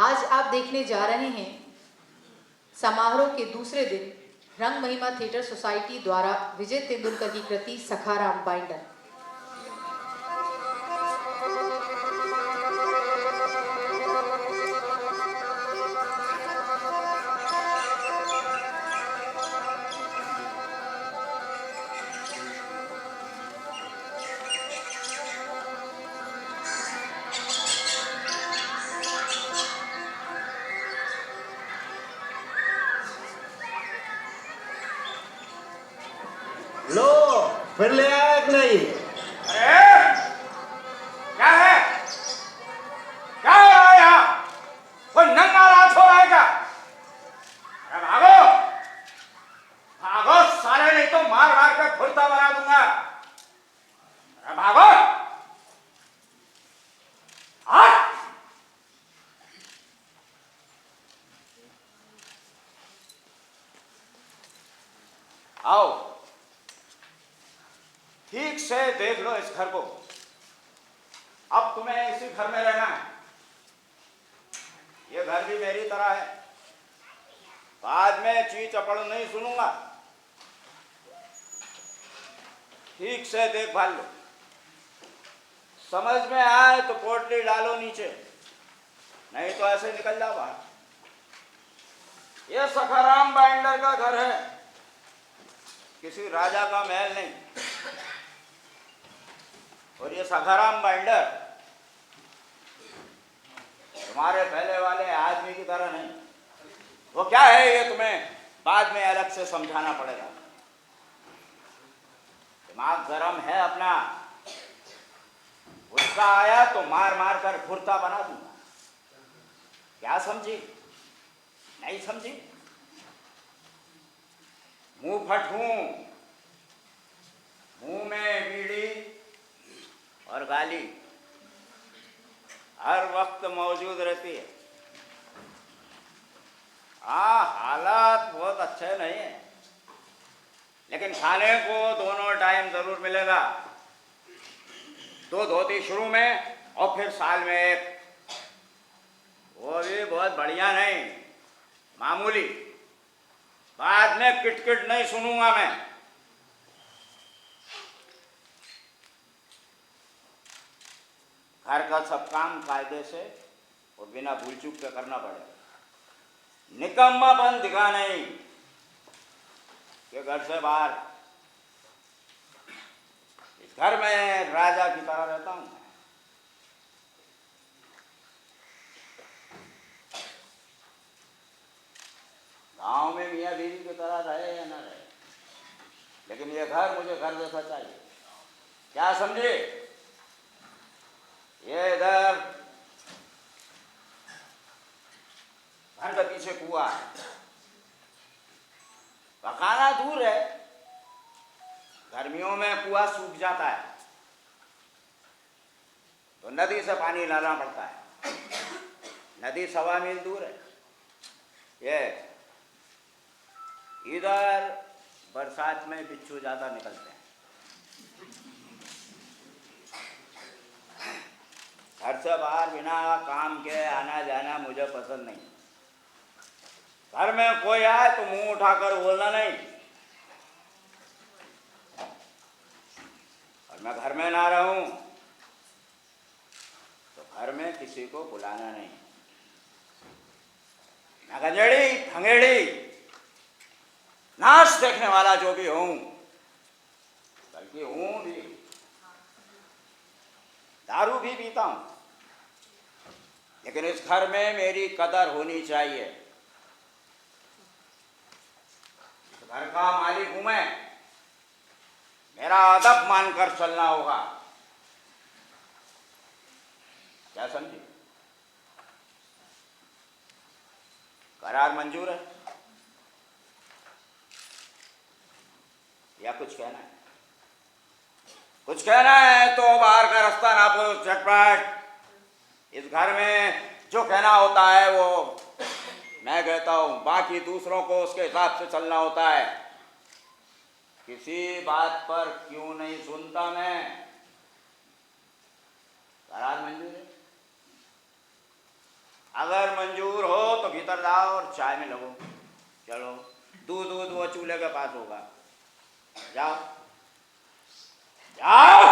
आज आप देखने जा रहे हैं समारोह के दूसरे दिन रंग महिमा थिएटर सोसाइटी द्वारा विजय तेंदुलकर की कृति सखाराम बाइंडर। लो फिर ले आया कि नहीं? अरे क्या है? क्या हो रहा है यहाँ? कोई नंगा रात हो रहा है क्या? अरे भागो भागो साले, नहीं तो मार मार कर फुर्ता बना दूंगा। अरे भागो। हट। आओ ठीक से देख लो इस घर को। अब तुम्हें इसी घर में रहना है। ये घर भी मेरी तरह है। बाद में ची चपड़ नहीं सुनूंगा। ठीक से देखभाल लो। समझ में आए तो पोटली डालो नीचे, नहीं तो ऐसे निकल जाओ बाहर। यह सखाराम बाइंडर का घर है, किसी राजा का महल नहीं। और ये सखाराम बाइंडर तुम्हारे पहले वाले आदमी की तरह नहीं। वो क्या है ये तुम्हें बाद में अलग से समझाना पड़ेगा। दिमाग गरम है अपना, गुस्सा आया तो मार मार कर फुर्ता बना दूंगा। क्या समझी? नहीं समझी? मुंह फट हूं, मुंह में बीड़ी और गाली हर वक्त मौजूद रहती है। हाँ, हालात बहुत अच्छे नहीं है, लेकिन खाने को दोनों टाइम जरूर मिलेगा। 2 धोती शुरू में और फिर साल में 1, वो भी बहुत बढ़िया नहीं, मामूली। बाद में किटकिट नहीं सुनूंगा मैं। घर का सब काम कायदे से और बिना भूल चूक के करना पड़ेगा। निकम्मापन दिखा नहीं कि घर से बाहर। इस घर में राजा की तरह रहता हूं। गांव में मियाँ बीवी की तरह रहे या ना रहे, लेकिन ये घर मुझे घर जैसा चाहिए। क्या समझे? ये इधर घर के पीछे कुआं है। पकाना दूर है, गर्मियों में कुआं सूख जाता है तो नदी से पानी लाना पड़ता है। नदी 1.25 मील दूर है। ये इधर बरसात में बिच्छू ज्यादा निकलते हैं। घर से बाहर बिना काम के आना जाना मुझे पसंद नहीं। घर में कोई आए तो मुंह उठाकर बोलना नहीं। और मैं घर में ना रहूं तो घर में किसी को बुलाना नहीं। मैं गंजेड़ी भंगेड़ी नाच देखने वाला जो भी हूं, बल्कि हूं भी, दारू भी पीता हूं, लेकिन इस घर में मेरी कदर होनी चाहिए। घर का मालिक हूं मैं, मेरा अदब मानकर चलना होगा। क्या समझी? करार मंजूर है या कुछ कहना है? कुछ कहना है तो बाहर का रास्ता नापो झटपट। इस घर में जो कहना होता है वो मैं कहता हूं, बाकी दूसरों को उसके हिसाब से चलना होता है। किसी बात पर क्यों नहीं सुनता मैं? करार मंजूर है? अगर मंजूर हो तो भीतर जाओ और चाय में लगो। चलो, दूध दूध वो चूल्हे के पास होगा। जाओ जाओ।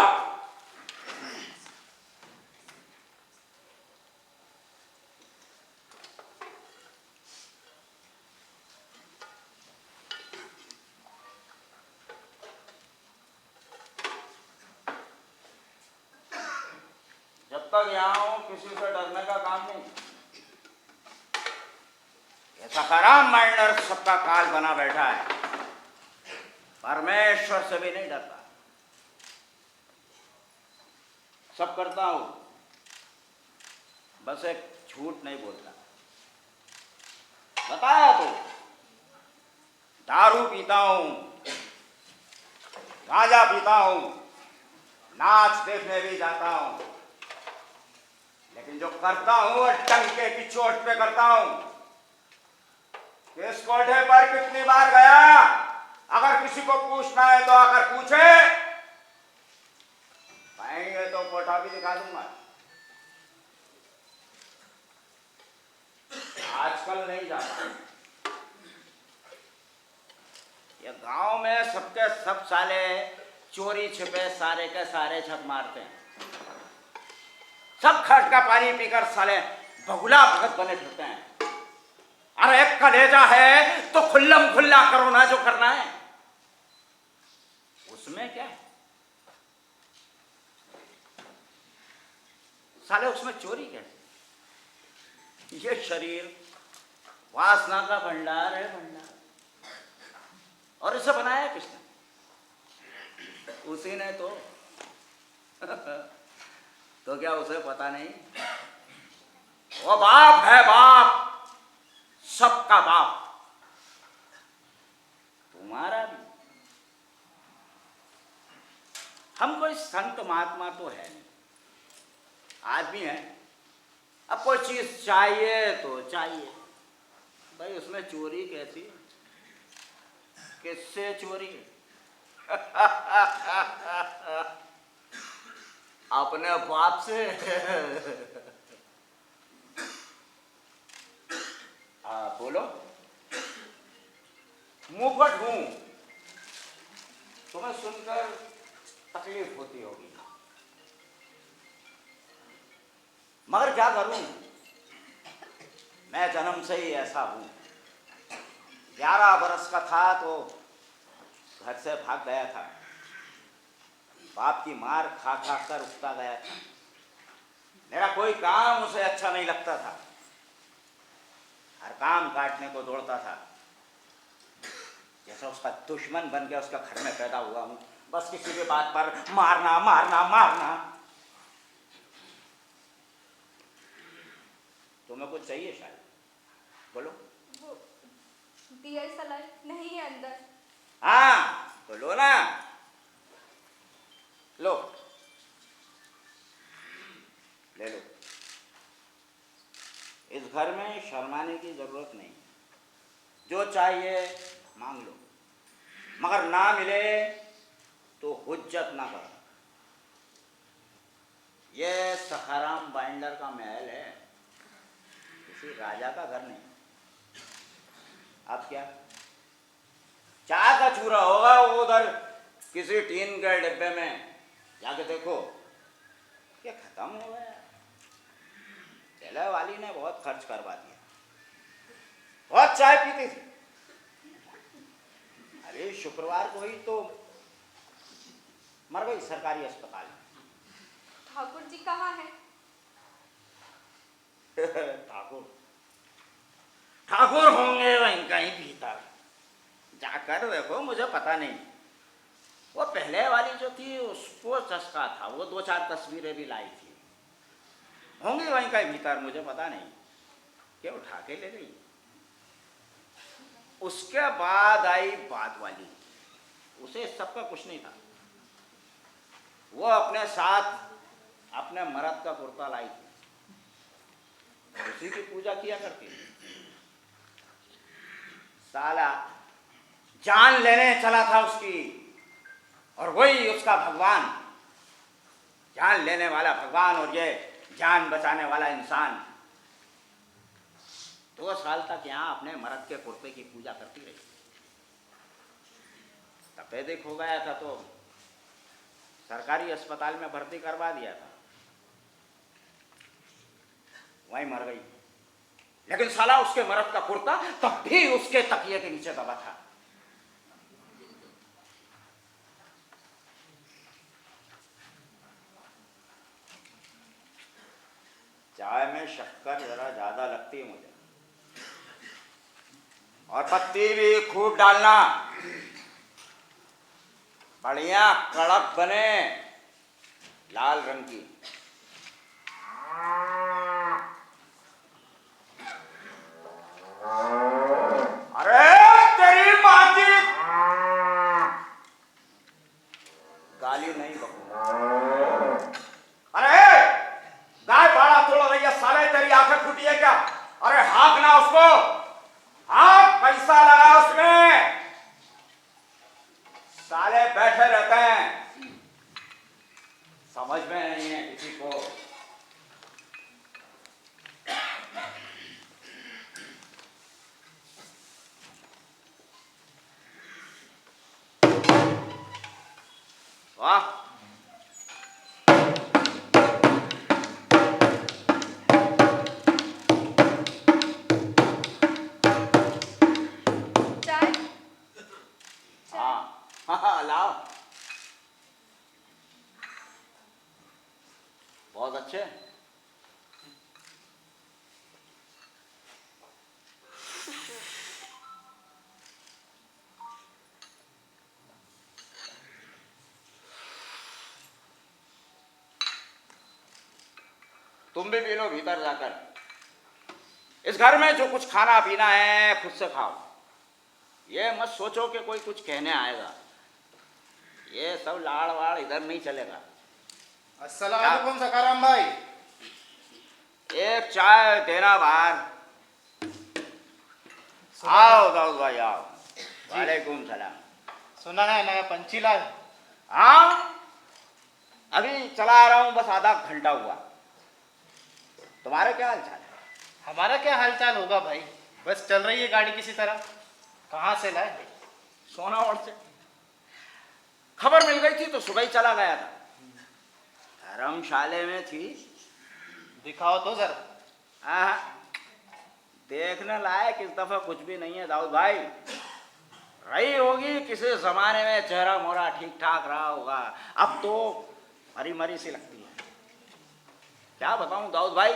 जब तक यहाँ हूं किसी से डरने का काम नहीं। ऐसा खराब माइंडर सबका काल बना बैठा है, परमेश्वर से भी नहीं डरता। सब करता हूं, बस एक झूठ नहीं बोलता। बताया तो, दारू पीता हूं, गांजा पीता हूं, नाच देखने भी जाता हूं, लेकिन जो करता हूं वो टंके की चोट पे करता हूं। इस कोठे पर कितनी बार गया, अगर किसी को पूछना है तो आकर पूछे, पाएंगे तो कोठा भी दिखा दूंगा। आजकल नहीं जाता। ये गांव में सबके सब साले चोरी छिपे सारे के सारे छक मारते हैं। सब खट का पानी पीकर साले बगुला भगत बने फिरते हैं। अरे एक कलेजा है तो खुल्लम खुल्ला करो ना, जो करना है। उसमें क्या है साले, उसमें चोरी कैसे? ये शरीर वासना का भंडार है, भंडार। और इसे बनाया किसने? उसी ने तो। तो क्या उसे पता नहीं? वो बाप है, बाप, सबका बाप, तुम्हारा भी। हम कोई संत महात्मा तो है नहीं, आदमी है। अब कोई चीज चाहिए तो चाहिए भाई, उसमें चोरी कैसी? किससे चोरी? अपने बाप से। हाँ बोलो। मुफट हूं, तुम्हें सुनकर तकलीफ होती होगी, मगर क्या करूं, मैं जन्म से ही ऐसा हूं। 11 बरस का था तो घर से भाग गया था। बाप की मार खा खा कर उगता गया था। मेरा कोई काम उसे अच्छा नहीं लगता था। हर काम काटने को दौड़ता था। जैसा उसका दुश्मन बन गया, उसका घर में पैदा हुआ हूं। बस किसी भी बात पर मारना मारना मारना। तुम्हें कुछ चाहिए शायद, बोलो। वो दिया सलाई नहीं है अंदर। हाँ बोलो ना, लो ले लो। इस घर में शर्माने की जरूरत नहीं। जो चाहिए मांग लो, मगर ना मिले तो हुज्जत ना करो। ये सखाराम बाइंडर का महल है, किसी राजा का घर नहीं। अब क्या, चाय का चूरा होगा वो उधर किसी टीन के डिब्बे में, जाके देखो क्या खत्म हो गया। चेले वाली ने बहुत खर्च करवा दिया, बहुत चाय पीती थी। अरे शुक्रवार को ही तो मर गई सरकारी अस्पताल में। ठाकुर जी कहाँ हैं? ठाकुर ठाकुर होंगे वहीं कहीं भीतर, जाकर देखो, मुझे पता नहीं। वो पहले वाली जो थी उसको चस्का था, वो 2-4 तस्वीरें भी लाई थी। होंगी वहीं कहीं भीतर, मुझे पता नहीं। क्या उठा के ले गई? उसके बाद आई बाद वाली, उसे सबका कुछ नहीं था। वो अपने साथ अपने मर्द का कुर्ता लाई थी, उसी की पूजा किया करती थी। साला जान लेने चला था उसकी, और वही उसका भगवान। जान लेने वाला भगवान और ये जान बचाने वाला इंसान। 2 साल तक यहाँ अपने मर्द के कुर्ते की पूजा करती रही। तपेदिक हो गया था तो सरकारी अस्पताल में भर्ती करवा दिया था, वहीं मर गई। लेकिन साला उसके मर्द का कुर्ता तब भी उसके तकिए के नीचे दबा था। चाय में शक्कर जरा ज्यादा लगती है मुझे, और पत्ती भी खूब डालना, बढ़िया कड़क बने, लाल रंग की। अरे तेरी माँ की गाली नहीं बकूंगा। अरे गाय बाड़ा तोड़ रही है साले, तेरी आंखें फूटी है क्या? अरे हाँक ना उसको, हाँक, पैसा लगा उसमें। साले बैठे रहते हैं, समझ में नहीं है किसी को। वाह, चाय? हाँ हाँ लाओ, बहुत अच्छे। तुम भी पी लो भीतर जाकर। इस घर में जो कुछ खाना पीना है खुद से खाओ, ये मत सोचो कि कोई कुछ कहने आएगा। ये सब लाड़ वाड़ इधर नहीं चलेगा। अस्सलाम वालेकुम सकाराम भाई। एक चाय देना बाहर। आओ दाऊद भाई आओ। वालेकुम सलाम। सुना है नया पंची लाए? हाँ, अभी चला रहा हूँ, बस आधा घंटा हुआ। तुम्हारे क्या हाल चाल है? हमारा क्या हालचाल होगा भाई, बस चल रही है गाड़ी किसी तरह। कहाँ से लाए? सोनावड़ से। खबर मिल गई थी तो सुबह ही चला गया था। धर्मशाले में थी। दिखाओ तो जरा। हाँ, देखने लायक इस दफा कुछ भी नहीं है दाऊद भाई। रही होगी किसी जमाने में, चेहरा मोरा ठीक ठाक रहा होगा, अब तो मरी मरी सी लगती है। क्या बताऊं दाऊद भाई,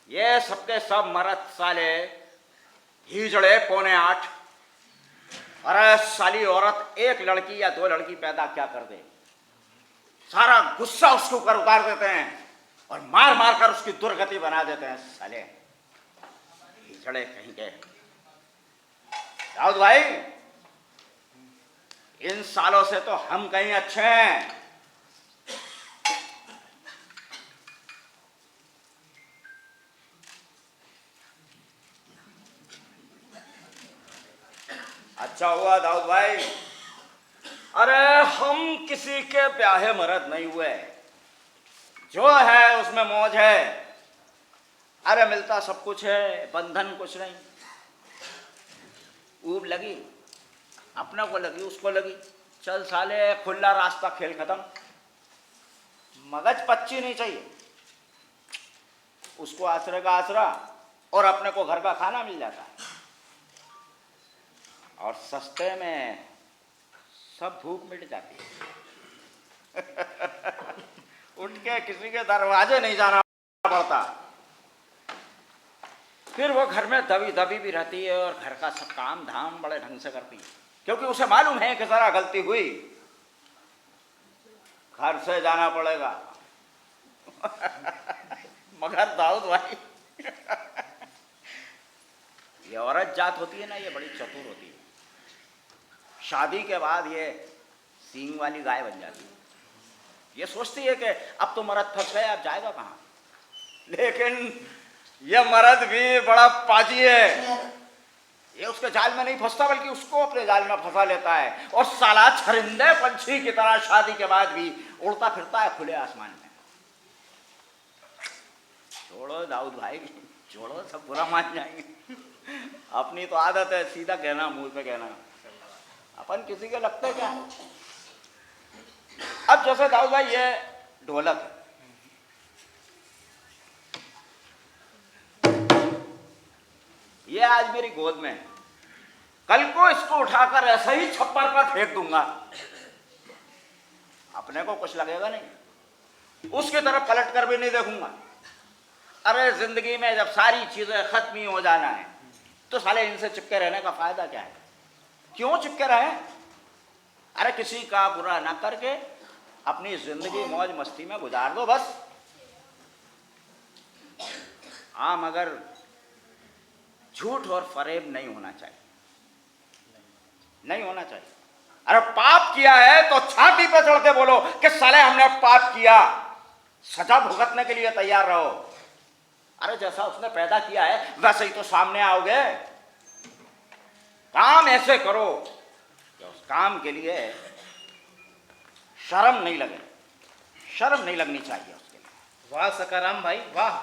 ये सबके सब मरद साले हिजड़े 7:45। अरे साली औरत एक लड़की या 2 लड़की पैदा क्या कर दे, सारा गुस्सा उसके ऊपर उतार देते हैं और मार मार कर उसकी दुर्गति बना देते हैं साले हिजड़े कहीं के। दाऊद भाई, इन सालों से तो हम कहीं अच्छे हैं। अच्छा हुआ दाऊद भाई, अरे हम किसी के ब्याहे मरद नहीं हुए, जो है उसमें मौज है। अरे मिलता सब कुछ है, बंधन कुछ नहीं। ऊब लगी, अपने को लगी, उसको लगी, चल साले खुला रास्ता, खेल खत्म। मगज पच्ची नहीं चाहिए, उसको आसरे का आसरा और अपने को घर का खाना मिल जाता है, और सस्ते में सब भूख मिट जाती है। उठ के किसी के दरवाजे नहीं जाना पड़ता, फिर वो घर में दबी दबी भी रहती है और घर का सब काम धाम बड़े ढंग से करती है, क्योंकि उसे मालूम है कि जरा गलती हुई घर से जाना पड़ेगा। मगर दाऊद भाई, ये औरत जात होती है ना, ये बड़ी चतुर होती है। शादी के बाद ये सींग वाली गाय बन जाती है। ये सोचती है कि अब तो मर्द फंस गया, अब जाएगा कहाँ। लेकिन ये मर्द भी बड़ा पाजी है, ये उसके जाल में नहीं फंसता बल्कि उसको अपने जाल में फंसा लेता है, और साला छरिंदे पंछी की तरह शादी के बाद भी उड़ता फिरता है खुले आसमान में। छोड़ो दाऊद भाई, छोड़ो, सब बुरा मान जाएंगे। अपनी तो आदत है सीधा कहना, मुंह पे कहना, अपन किसी के लगते क्या है। अब जैसे दाऊद भाई ये ढोलक है, ये आज मेरी गोद में है, कल को इसको उठाकर ऐसे ही छप्पर पर फेंक दूंगा, अपने को कुछ लगेगा नहीं, उसकी तरफ पलट कर भी नहीं देखूंगा। अरे जिंदगी में जब सारी चीजें खत्म ही हो जाना है तो साले इनसे चिपके रहने का फायदा क्या है? क्यों चिपके रहे? अरे किसी का बुरा ना करके अपनी जिंदगी मौज मस्ती में गुजार दो बस। हाँ, मगर झूठ और फरेब नहीं होना चाहिए, नहीं होना चाहिए। अरे पाप किया है तो छाती पे चढ़ के बोलो कि साले हमने पाप किया, सजा भुगतने के लिए तैयार रहो। अरे जैसा उसने पैदा किया है वैसे ही तो सामने आओगे। काम ऐसे करो कि उस काम के लिए शर्म नहीं लगे, शर्म नहीं लगनी चाहिए उसके लिए। वाह सकाराम भाई वाह,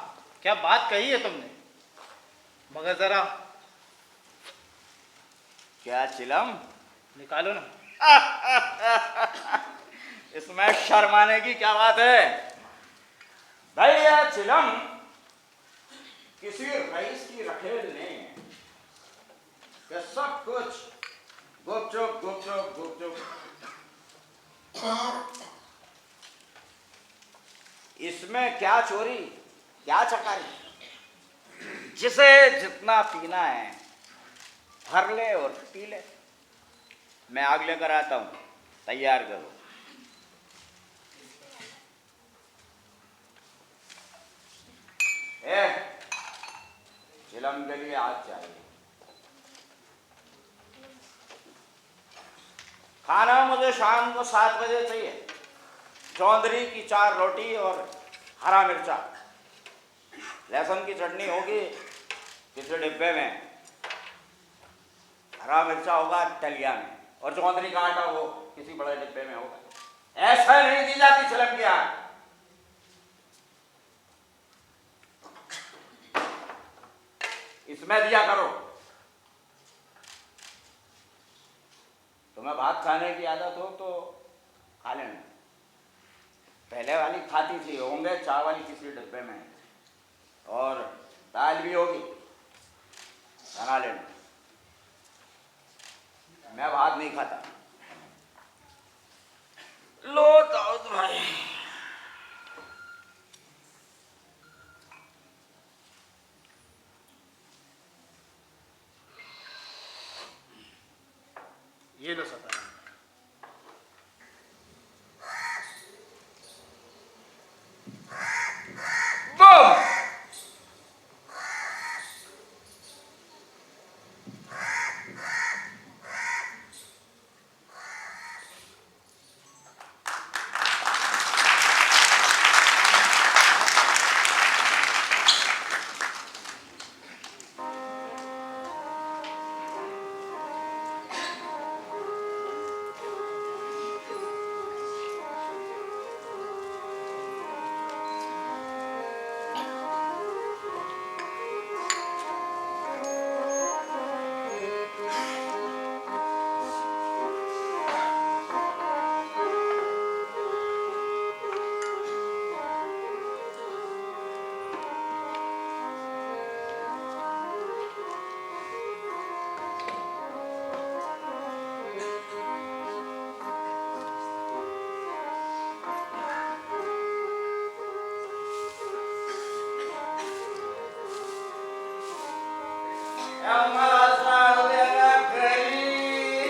क्या बात कही है तुमने। मगर जरा क्या चिलम निकालो ना। इसमें शर्माने की क्या बात है भाई? यह चिलम किसी रईस की रखेल नहीं है कि सब कुछ गुपचुप गुपचुप गुपचुप। इसमें क्या चोरी क्या चकारी, जिसे जितना पीना है भर ले और पी ले। मैं आग लेकर आता हूं, तैयार करो। चिलम के लिए आग चाहिए। खाना मुझे शाम को 7 बजे चाहिए। चौंधरी की 4 रोटी और हरा मिर्चा, लहसुन की चटनी होगी किसी डिब्बे में, हरा मिर्चा होगा टलिया में, और चौंधरी का आटा वो किसी बड़े डिब्बे में होगा। ऐसा नहीं दी जाती चिलम की आग। इसमें दिया करो। तुम्हें भात खाने की आदत हो तो खा लेना, पहले वाली खाती थी, होंगे चाय वाली किसी डिब्बे में, और दाल भी होगी, बना लेना। मैं भात नहीं खाता। लो दाऊद भाई, ये लो सकाराम। बम।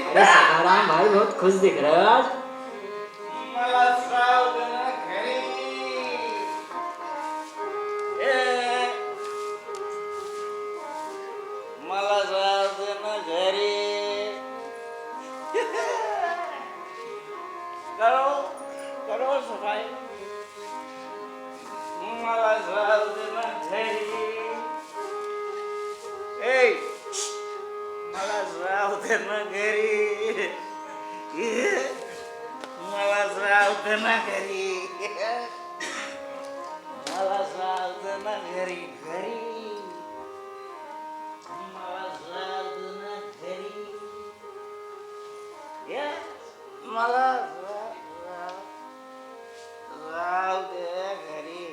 अरे सकाराम भाई बहुत खुश दिख रहे हो आज। करो करो सफाई। मला जाऊ दे ना घरी। ए मला जाऊ दे ना घरी। मला जाऊ दे ना घरी। मला जाऊ दे ना घरी घरी मला जाऊ ना घरी ये मला जाऊ दे घरी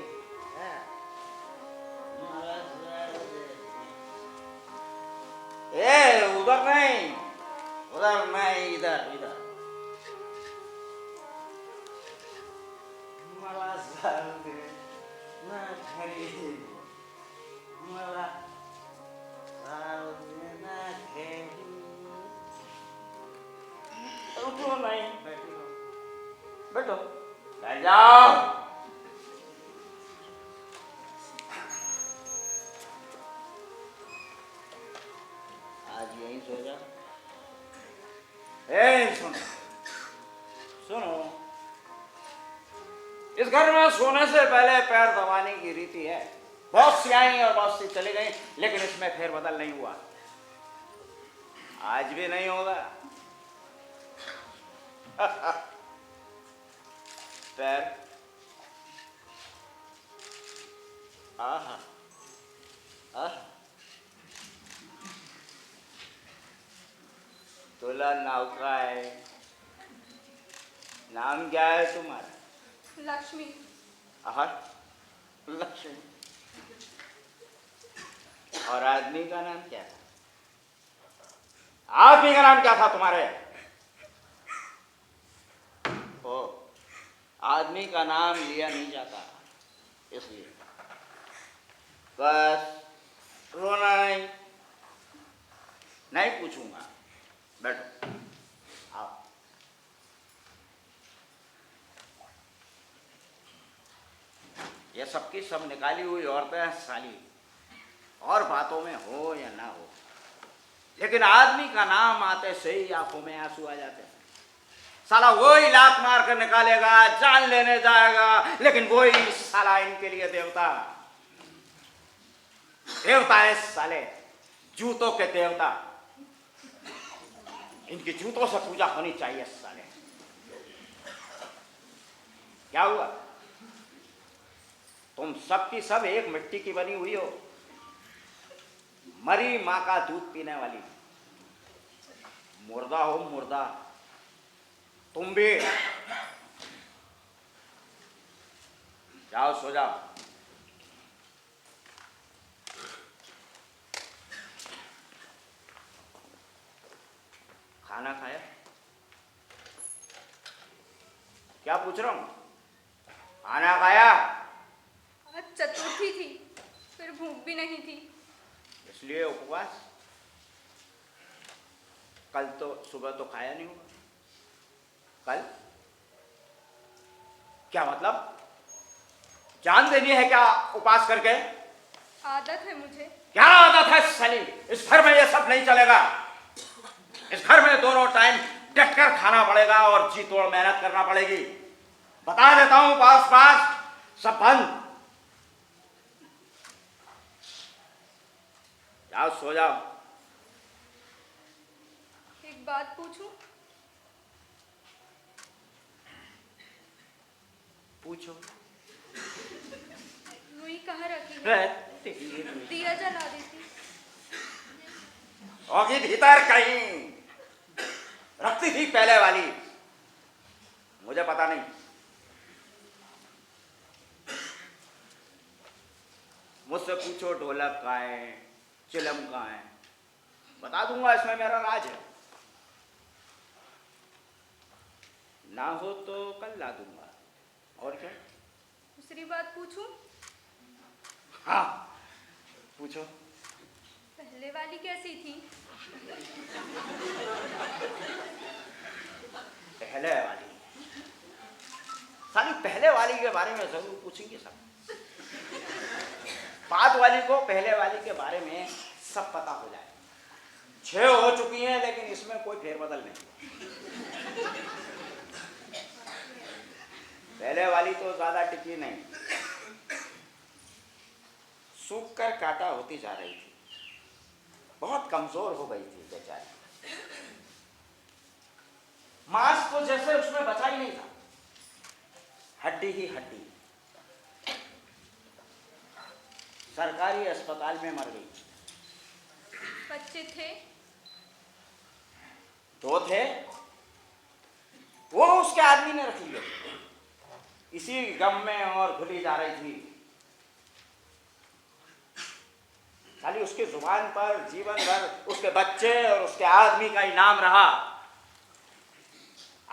मला जाऊ दे ए उधर नहीं इधर इधर मला जाऊ दे ना घरी मला जाऊ दे ना घरी उठो नहीं बैठो बैठ जाओ आज यहीं सो जा सुनो सुनो इस घर में सोने से पहले पैर दबाने की रीति है बहुत सी आई और बहुत सी चली गई लेकिन इसमें फेरबदल नहीं हुआ आज भी नहीं होगा पैर आहा आहा तुला नाव काय नाम क्या है तुम्हारा लक्ष्मी। आहा लक्ष्मी और आदमी का नाम क्या था आदमी का नाम क्या था तुम्हारे ओ आदमी का नाम लिया नहीं जाता इसलिए बस रोना नहीं पूछूंगा बैठो आओ ये सबकी सब निकाली हुई औरतें साली और बातों में हो या ना हो लेकिन आदमी का नाम आते से ही आंखों में आंसू आ जाते हैं साला वही लात मार कर निकालेगा जान लेने जाएगा लेकिन वही साला इनके लिए देवता देवता है साले जूतों के देवता इनकी जूतों से पूजा होनी चाहिए साले क्या हुआ तुम सबकी सब एक मिट्टी की बनी हुई हो मरी मां का दूध पीने वाली मुर्दा हो मुर्दा तुम भी जाओ सो जाओ खाना खाया क्या पूछ रहा हूं खाना खाया आज चतुर्थी थी फिर भूख भी नहीं थी इसलिए उपवास कल तो सुबह तो खाया नहीं होगा कल क्या मतलब जान देनी है क्या उपास करके आदत है मुझे क्या आदत है साली इस घर में ये सब नहीं चलेगा इस घर में दोनों टाइम डटकर खाना पड़ेगा और जी तोड़ मेहनत करना पड़ेगी बता देता हूं पास पास सब बंद जाओ सो जाओ एक बात पूछूं पूछो रुई कहाँ रखी है दिया जला देती होगी भीतर कहीं रखती थी पहले वाली मुझे पता नहीं मुझसे पूछो ढोलक कहाँ है चिलम कहाँ है बता दूंगा इसमें मेरा राज है ना हो तो कल ला दूंगा और क्या दूसरी बात पूछूं हाँ पूछो पहले वाली कैसी थी पहले वाली साली पहले वाली के बारे में जरूर पूछेंगे सब बाद वाली को पहले वाली के बारे में सब पता हो जाए 6 हो चुकी हैं लेकिन इसमें कोई फेरबदल नहीं पहले वाली तो ज्यादा टिकी नहीं सूख कर काटा होती जा रही थी बहुत कमजोर हो गई थी बेचारी मांस तो जैसे उसमें बचा ही नहीं था हड्डी ही हड्डी सरकारी अस्पताल में मर गई। बच्चे थे? 2 थे, वो उसके आदमी ने रख लिए। इसी गम में और भूली जा रही थी। खाली उसकी जुबान पर जीवन भर उसके बच्चे और उसके आदमी का ही नाम रहा।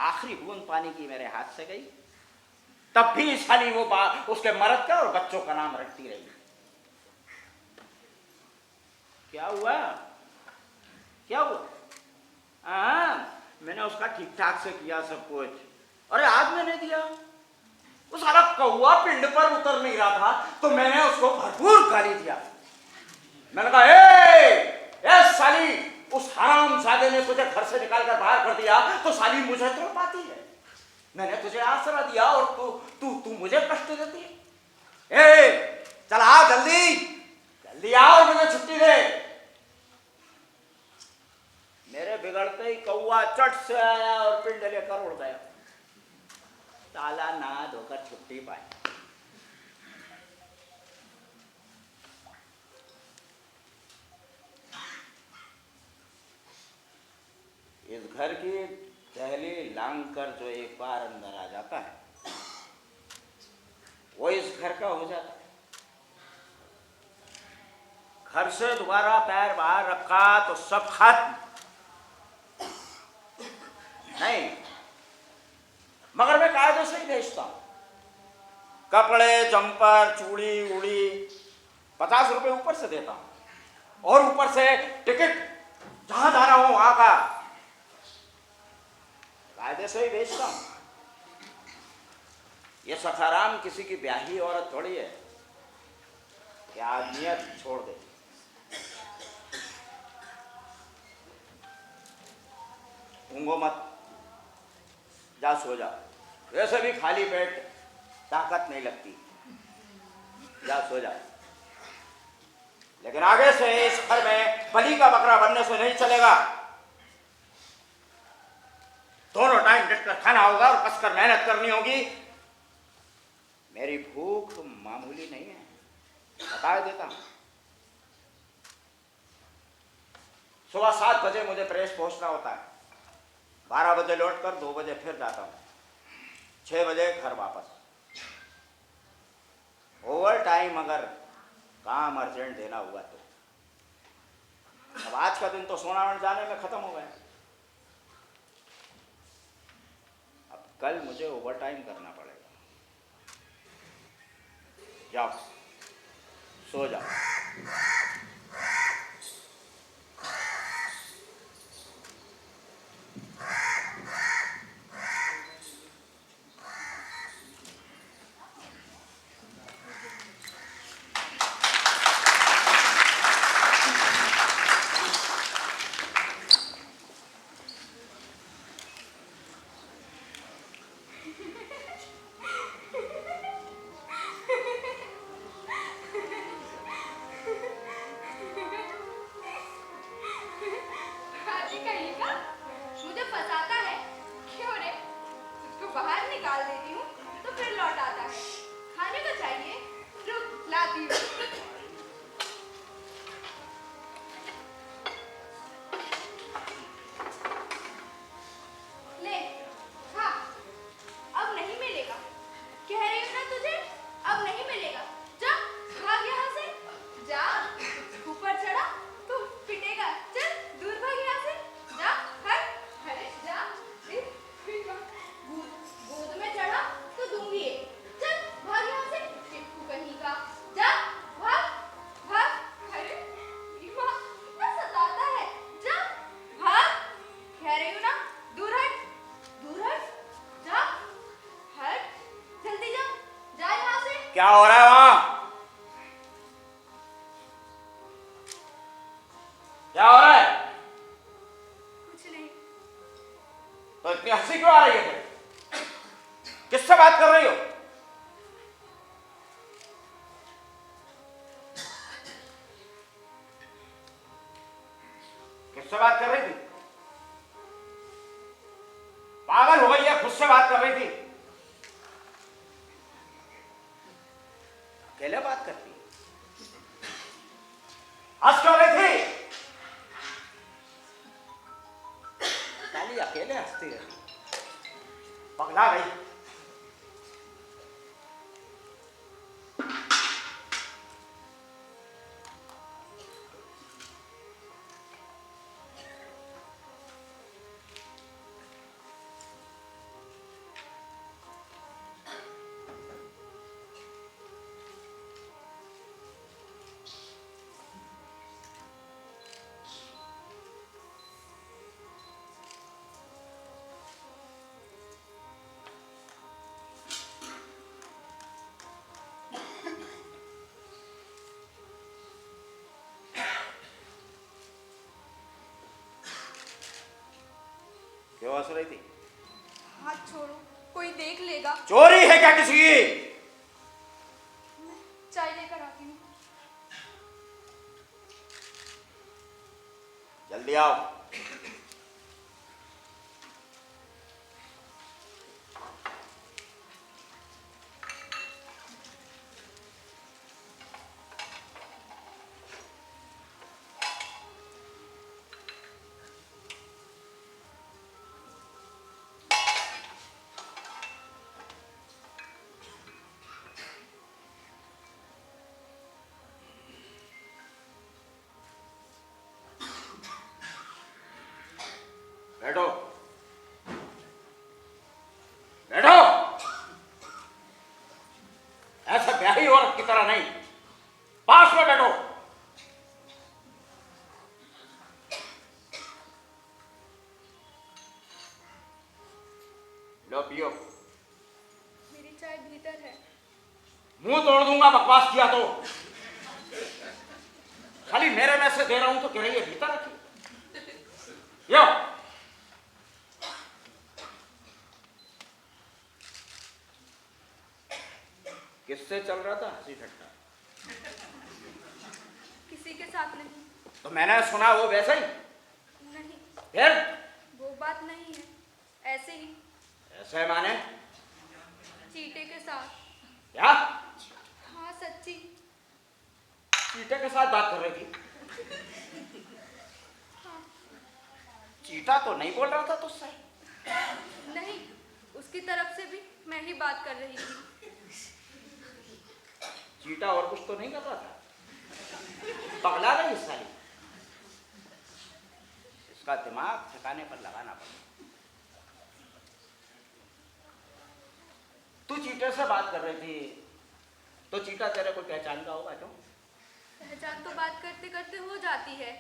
आखिरी बूंद पानी की मेरे हाथ से गई, तब भी साली वो उसके मर्द का और बच्चों का नाम रखती रही। क्या हुआ? क्या हुआ? मैंने उसका ठीक ठाक से किया सब कुछ। अरे आज मैंने दिया, उस साला कौवा पिंड पर उतर नहीं रहा था तो मैंने उसको भरपूर गाली दिया। मैंने कहा ए साली, उस हरामजादे ने तुझे घर से निकाल कर बाहर कर दिया तो साली मुझे तो पाती है। मैंने तुझे आसरा दिया और तू मुझे कष्ट देती है। चल आ, जल्दी जल्दी आ और मुझे छुट्टी दे। मेरे बिगड़ते ही कौवा चट से आया और पिंड लेकर उड़ गया। साला ना धोकर छुट्टी पाई। इस घर की दहली लांग कर जो एक बार अंदर आ जाता है वो इस घर का हो जाता है। घर से दोबारा पैर बाहर रखा तो सब खत्म। नहीं, मगर मैं कायदे से ही बेचता हूं। कपड़े, जंपर, चूड़ी उड़ी 50 रुपए ऊपर से देता हूं और ऊपर से टिकट जहां जाना हो वहां का कायदे से ही बेचता हूं। ये सखाराम किसी की ब्याही औरत थोड़ी है कि आदमियत छोड़ दे। ऊंगो मत, जा सो जा। वैसे भी खाली पेट ताकत नहीं लगती, जा सो जा। लेकिन आगे से इस घर में बलि का बकरा बनने से नहीं चलेगा। दोनों टाइम डट कर खाना होगा और कसकर मेहनत करनी होगी। मेरी भूख मामूली नहीं है, बता देता हूं। सुबह 7 बजे मुझे प्रेस पहुंचना होता है। 12 बजे लौटकर 2 बजे फिर जाता हूं। 6 बजे घर वापस। ओवर टाइम अगर काम अर्जेंट देना हुआ तो। अब आज का दिन तो सोनावण जाने में खत्म हो गया। अब कल मुझे ओवर टाइम करना पड़ेगा। जाओ सो जाओ। हाथी कहीं का मुझे फंसाता है। क्यों रे? उसको बाहर निकाल देती हूँ तो फिर लौट आता है। खाने को चाहिए, रुक लाती हूँ। ले खा। अब नहीं मिलेगा, कह रही हूँ ना तुझे, अब नहीं मिलेगा। जा भाग यहाँ से, जा। ऊपर चढ़ा तू पिटेगा, चल दूर भाग यहाँ से, जा हट। अरे जा, गोद में चढ़ा तो दूंगी एक, चल भाग यहाँ से, टिप्पू कहीं का, जा भाग भाग। अरे माँ इतना सताता है, जा भाग। कह रही हूँ ना, दूर हट, जा हट, जल्दी जा, जा यहाँ से। क्या हो रहा है वहां? क्या हो रहा है? कुछ नहीं। तो इतनी हंसी क्यों आ रही है? किससे बात कर रही हो? किससे बात कर रही थी? पागल हो गई है, खुद से बात कर रही थी। अकेले बात करती है। हंस क्यों रही थी? साली अकेले हंसती है, पगला गई। क्यों हंस रही थी? हाथ छोड़ो, कोई देख लेगा। चोरी है क्या किसी की? मैं चाय लेकर आती हूँ। जल्दी आओ। बैठो, बैठो। ऐसा ब्याही औरत की तरह नहीं, पास में बैठो। लो पियो। मेरी चाय भीतर है। मुंह तोड़ दूंगा बकवास किया तो। खाली मेरे में से दे रहा हूं तो कह रही है भीतर रखी। यो, किससे चल रहा था हंसी ठट्टा? किसी के साथ नहीं। तो मैंने सुना वो वैसे ही। नहीं, फिर वो बात नहीं है, ऐसे ही। ऐसे माने? चीटे के साथ। क्या? हाँ सच्ची। चीटे के साथ बात कर रही थी? हाँ। चीटा तो नहीं बोल रहा था तुझसे? नहीं, उसकी तरफ से भी मैं ही बात कर रही थी। चीटा और कुछ तो नहीं कर रहा था? पगला गई इस साली। इसका दिमाग ठिकाने पर लगाना पड़ेगा। तू चीटे से बात कर रही थी तो चीटा तेरे को पहचान का होगा क्यों? पहचान तो बात करते करते हो जाती है।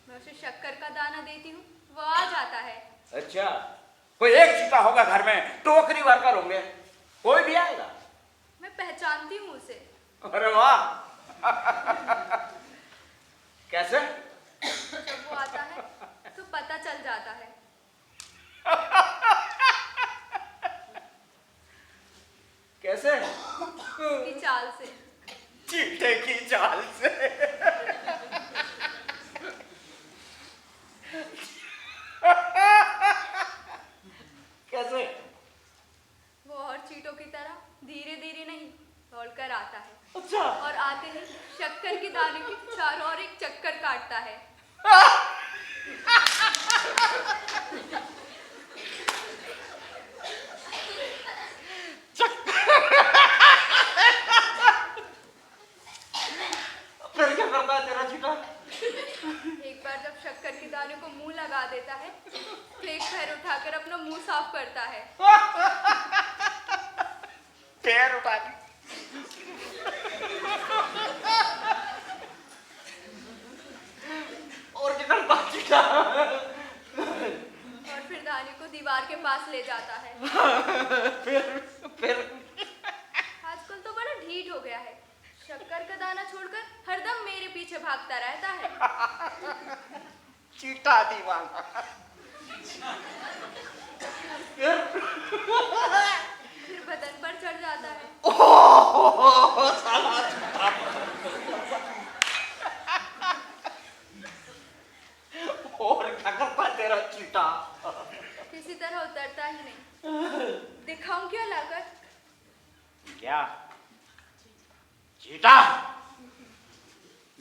मैं उसे शक्कर का दाना देती हूँ, वो आ जाता है। अच्छा, कोई एक चीटा होगा घर में, टोकरी भर कर होंगे, कोई भी आएगा? मैं पहचानती हूँ उसे। अरे वाह। कैसे? जब वो आता है तो पता चल जाता है। कैसे? उसकी चाल से। चीटे की चाल से। कैसे? वो और चीटों की तरह धीरे धीरे नहीं, दौड़कर आता है। अच्छा। और आते ही शक्कर के दाने के चारों ओर एक चक्कर काटता है। फिर क्या करता है तेरा चीटा? एक बार जब शक्कर के दाने को मुंह लगा देता है तो एक पैर उठाकर अपना मुंह साफ करता है। पैर उठा के? और क्या करता चीटा? और फिर दाने को दीवार के पास ले जाता है। फिर आजकल तो बड़ा ढीठ हो गया है, शक्कर का दाना छोड़कर हरदम मेरे पीछे भागता रहता है। चीटा दीवाना। फिर बदन पर चढ़ जाता है। और क्या करता है तेरा चीटा? किसी तरह उतरता ही नहीं। दिखाऊं क्या लाकर? क्या? चीटा,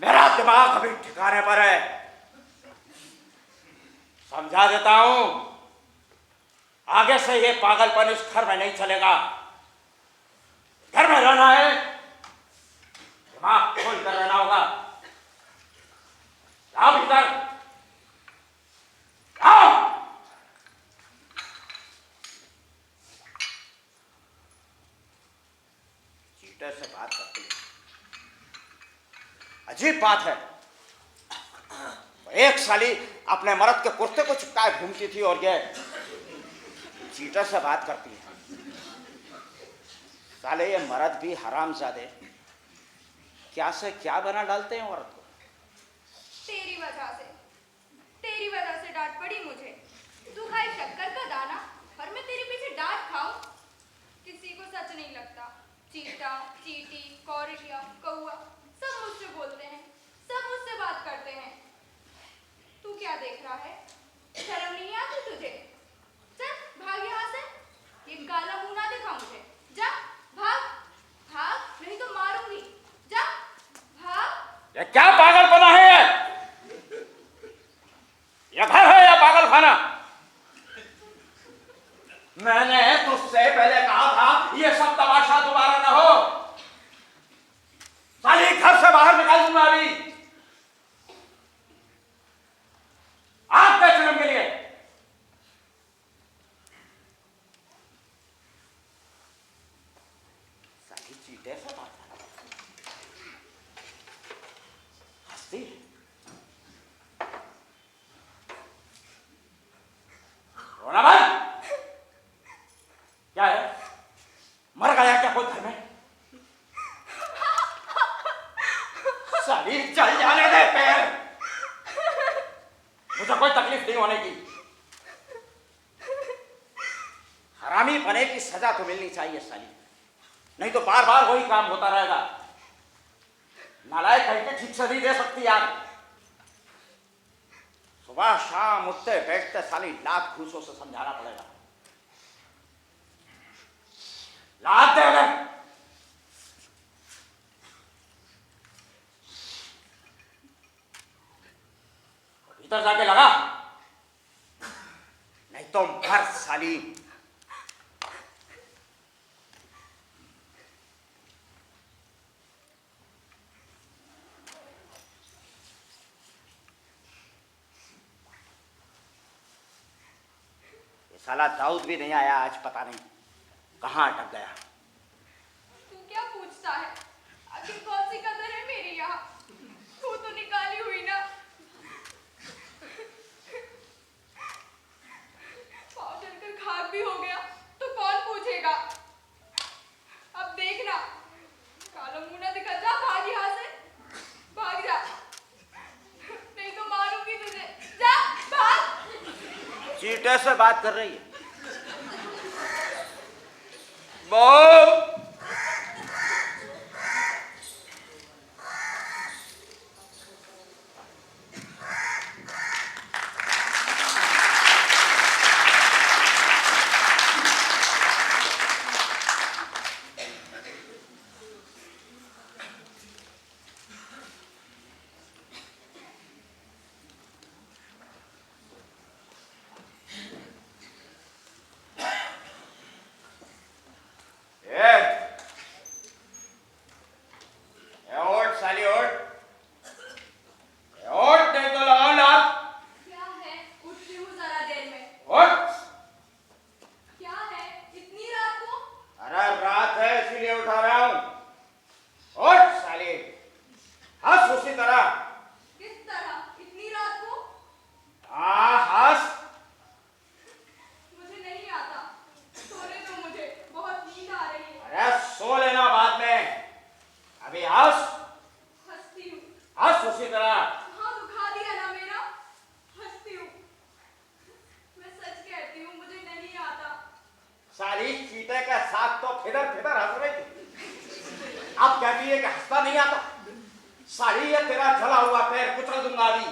मेरा दिमाग दिमाग अभी ठिकाने पर है। समझा देता हूं, आगे से ये पागलपन इस घर में नहीं चलेगा। घर में रहना है, दिमाग खोल कर रहना होगा। आओ भीतर, आओ। चीटर से बात करती है, अजीब बात है। एक साली अपने मर्द के कुर्ते को चिपकाए घूमती थी और ये चीटर से बात करती है। साले ये मर्द भी हरामजादे क्या से क्या बना डालते हैं औरत को। तेरी वजह से डांट पड़ी मुझे। तू खाए शक्कर का दाना और मैं तेरे पीछे डांट खाऊं। किसी को सच नहीं लगता। चीटा, चीटी, कौरिया, कौआ सब मुझसे बोलते हैं, सब मुझसे बात करते हैं। तू क्या देख रहा है? शर्म नहीं आती तुझे? चल भाग यहाँ से। ये काला मुंह ना दिखा मुझे। जा भाग, भाग नहीं तो मारूंगी। जा भाग। ये क्या पागलपना है? ये घर है या पागल खाना? मैंने तुझसे पहले कहा था ये सब तमाशा दोबारा न हो। साली घर से बाहर निकाल दूंगा अभी। आप गए फिल्म के लिए। साली चीटे से बात हंसती रोना बंद। क्या है, मर गया क्या कोई घर में? साली चल जाने दे पैर, मुझे कोई तकलीफ नहीं होने की। हरामी बने की सजा तो मिलनी चाहिए साली, नहीं तो बार बार वही काम होता रहेगा। नालायक कह के ठीक से नहीं दे सकती यार। सुबह शाम उठते बैठते साली लाख घूसों से समझाना पड़ेगा। लात दे उन्हें। भीतर जाके लगा, नहीं तो मर साली। ये साला दाऊद भी नहीं आया आज, पता नहीं कहाँ अटक गया। तू क्या पूछता है? आखिर कौन सी कदर है मेरी यहाँ? तू तो निकाली हुई ना। पाँव जलकर खाक भी हो गया तो कौन पूछेगा? अब देखना, काला मुंह ना दिखा। जा भाग यहाँ से, भाग जा, नहीं तो मारूंगी तुझे। जा भाग। चीटे से बात कर रही है। बोल। साली चीते के साथ तो फिदर फिदर हंस रही थी, अब कहती है कि हंसता नहीं आता। साली ये तेरा जला हुआ पैर कुचल दूंगा अभी,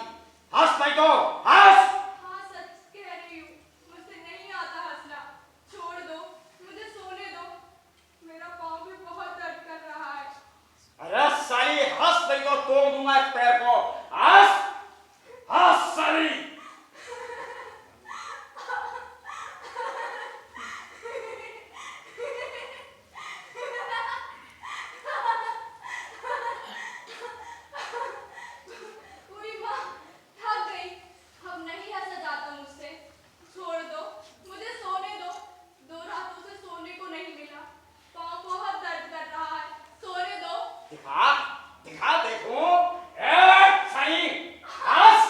हंस नहीं तो हंस। हाँ सच कह रही हूँ, मुझसे नहीं आता हंसना। छोड़ दो, मुझे सोने दो, मेरा पाँव भी बहुत दर्द कर रहा है। अरे साली हंस हंस नहीं तो तोड़ दूंगा इस पैर को। हंस हंस साली। पूरी माँ थक गई, अब नहीं हंसा जाता मुझसे। छोड़ दो, मुझे सोने दो। 2 रातों से सोने को नहीं मिला, पाँव बहुत दर्द कर रहा है, सोने दो। दिखा दिखा देखूं। साली हंस।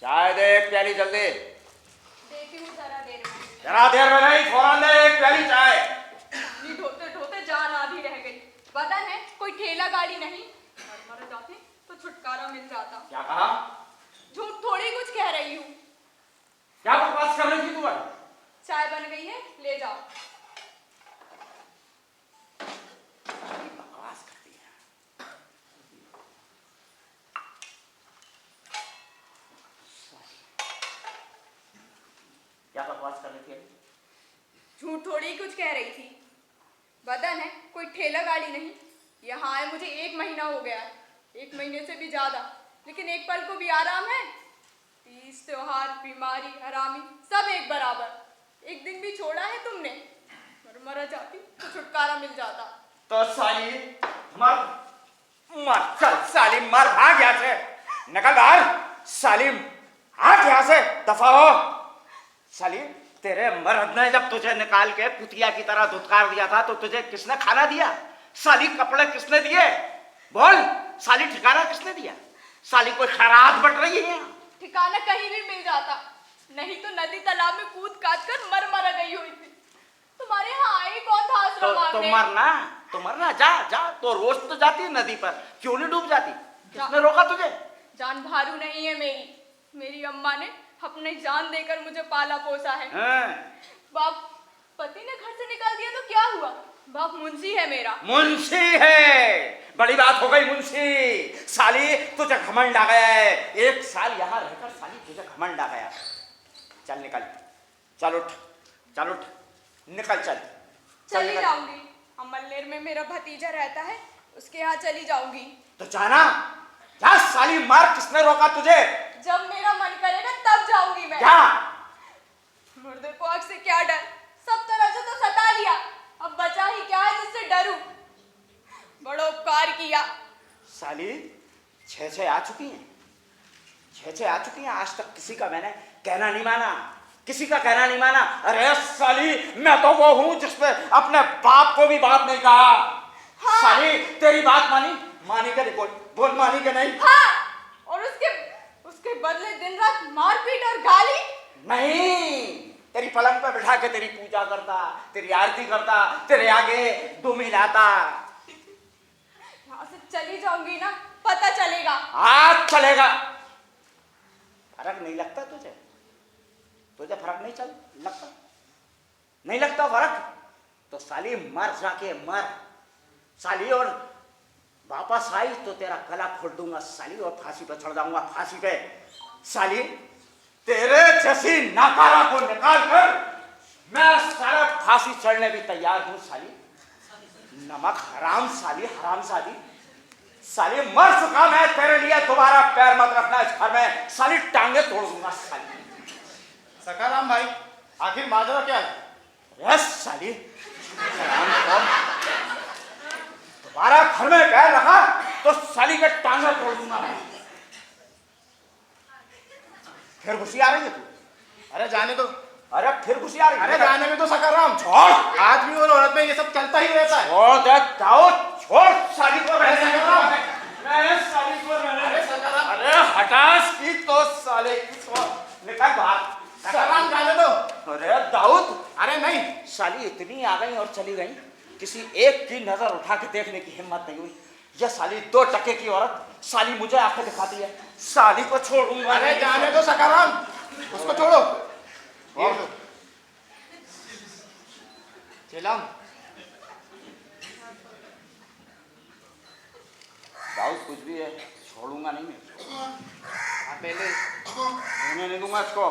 चाय दे एक प्याली जल्दी। देती हूँ जरा देर में। जरा देर में नहीं, फौरन दे एक प्याली चाय। पानी ढोते ढोते जान आधी रह गई। बदन है, कोई ठेला गाड़ी नहीं। मर जाती तो छुटकारा मिल जाता। क्या कहा? झूठ थोड़ी कुछ कह रही हूँ। क्या बकवास कर रही थी तू? चाय बन गई है, ले जाओ। बकवास करती है। क्या बकवास कर रही थी? झूठ थोड़ी कुछ कह रही थी। बदन है, कोई ठेला गाड़ी नहीं। यहाँ आए मुझे 1 महीना हो गया है, 1 महीने से भी ज्यादा, लेकिन एक पल को भी आराम है। तीज त्योहार, बीमारी, हरामी सब एक बराबर। एक दिन भी छोड़ा है तुमने। मर जाती तो छुटकारा मिल जाता। तो साली मर मर चल साली मर, भाग यहाँ से, निकल बाहर। साली भाग यहाँ से, दफा हो। साली तेरे मर्द ने जब तुझे निकाल के कुतिया की तरह धुतकार दिया था तो तुझे किसने खाना दिया? साली कपड़े किसने दिए? बोल साली, ठिकाना किसने दिया? साली कोई खैरात बट रही है? ठिकाना कहीं भी मिल जाता, नहीं तो नदी तालाब में कूद काट कर मर गई हुई थी। तुम्हारे यहाँ आई कौन था आश्रम मांगने? तो मरना जा जा। तो रोज तो जाती है नदी पर, क्यों नहीं डूब जाती? किसने रोका तुझे? जान भारू नहीं है मेरी अम्मा ने अपनी जान देकर मुझे पाला पोसा है। बाप पति ने घर से निकाल दिया तो क्या हुआ? बाप मुंशी है मेरा। मुंशी है, बड़ी बात हो गई मुंशी। साली तुझे घमंड आ गया है। 1 साल यहाँ रहकर साली तुझे घमंड आ गया। चल निकल, चल उठ, चल उठ, निकल चल। चली जाऊंगी। अमलेर में मेरा भतीजा रहता है, उसके यहाँ चली जाऊंगी। तो जाना जा साली, मार किसने रोका तुझे? जब मेरा मन करेगा तब जाऊंगी मैं। जा। मुर्दे को आग से क्या डर, सब तरह से तो सता लिया, अब बचा ही क्या है जिससे डरूं। बड़ा उपकार किया। साली 6 आ चुकी हैं, 6 आ चुकी हैं। आज तक किसी का मैंने कहना नहीं माना, किसी का कहना नहीं माना। अरे साली मैं तो वो हूं जिसने अपने बाप को भी बाप नहीं कहा। हाँ। साली तेरी बात मानी के नहीं? बोल मानी के नहीं? हाँ। और उसके बदले दिन रात मारपीट और गाली? नहीं, तेरी पलंग पे बिठा के तेरी पूजा करता, तेरी आरती करता, तेरे आगे दुम हिलाता। यहाँ से चली जाऊंगी ना, पता चलेगा। आज चलेगा। फर्क नहीं लगता तुझे? फर्क नहीं लगता? नहीं लगता फर्क? तो साली मर जाके मर साली, और वापस आई तो तेरा गला खोल दूंगा साली, और फांसी पे चढ़ जाऊंगा, फांसी पे। साली तेरे जैसी नाकारा को निकाल कर मैं सारा फांसी चढ़ने भी तैयार हूं साली। नमक हराम साली, हराम साली। साली मर चुका मैं तेरे लिए, दोबारा पैर मत रखना इस घर में साली, टांगे तोड़ दूंगा साली। सकाराम भाई, आखिर माजरा क्या है? यस साली, दोबारा घर में पैर रखा तो साली के टांगे तोड़ दूंगा मैं। फिर खुशी आ रही है तू? अरे जाने दो। अरे फिर खुशी आ रही है? अरे जाने में तो सकाराम, छोड़। आज भी ये सब चलता ही रहता है। छोड़ दे दाऊद, छोड़ साली को। अरे सखाराम, मैं साली को अरे सखाराम, अरे हटास की तो साले की तो निकल बाहर। सखाराम जाने दो। अरे दाऊद, अरे नहीं, साली इतनी आ गई और चली गई, किसी एक की नजर उठा के देखने की हिम्मत नहीं हुई। यह साली 2 टके की औरत साली मुझे आंखें दिखाती है। साली को छोड़ूंगा। अरे जाने दो सखाराम, उसको छोड़ो। ये लो चिलम। दाऊद कुछ भी है, छोड़ूंगा नहीं मैं। पहले होने नहीं दूंगा इसको।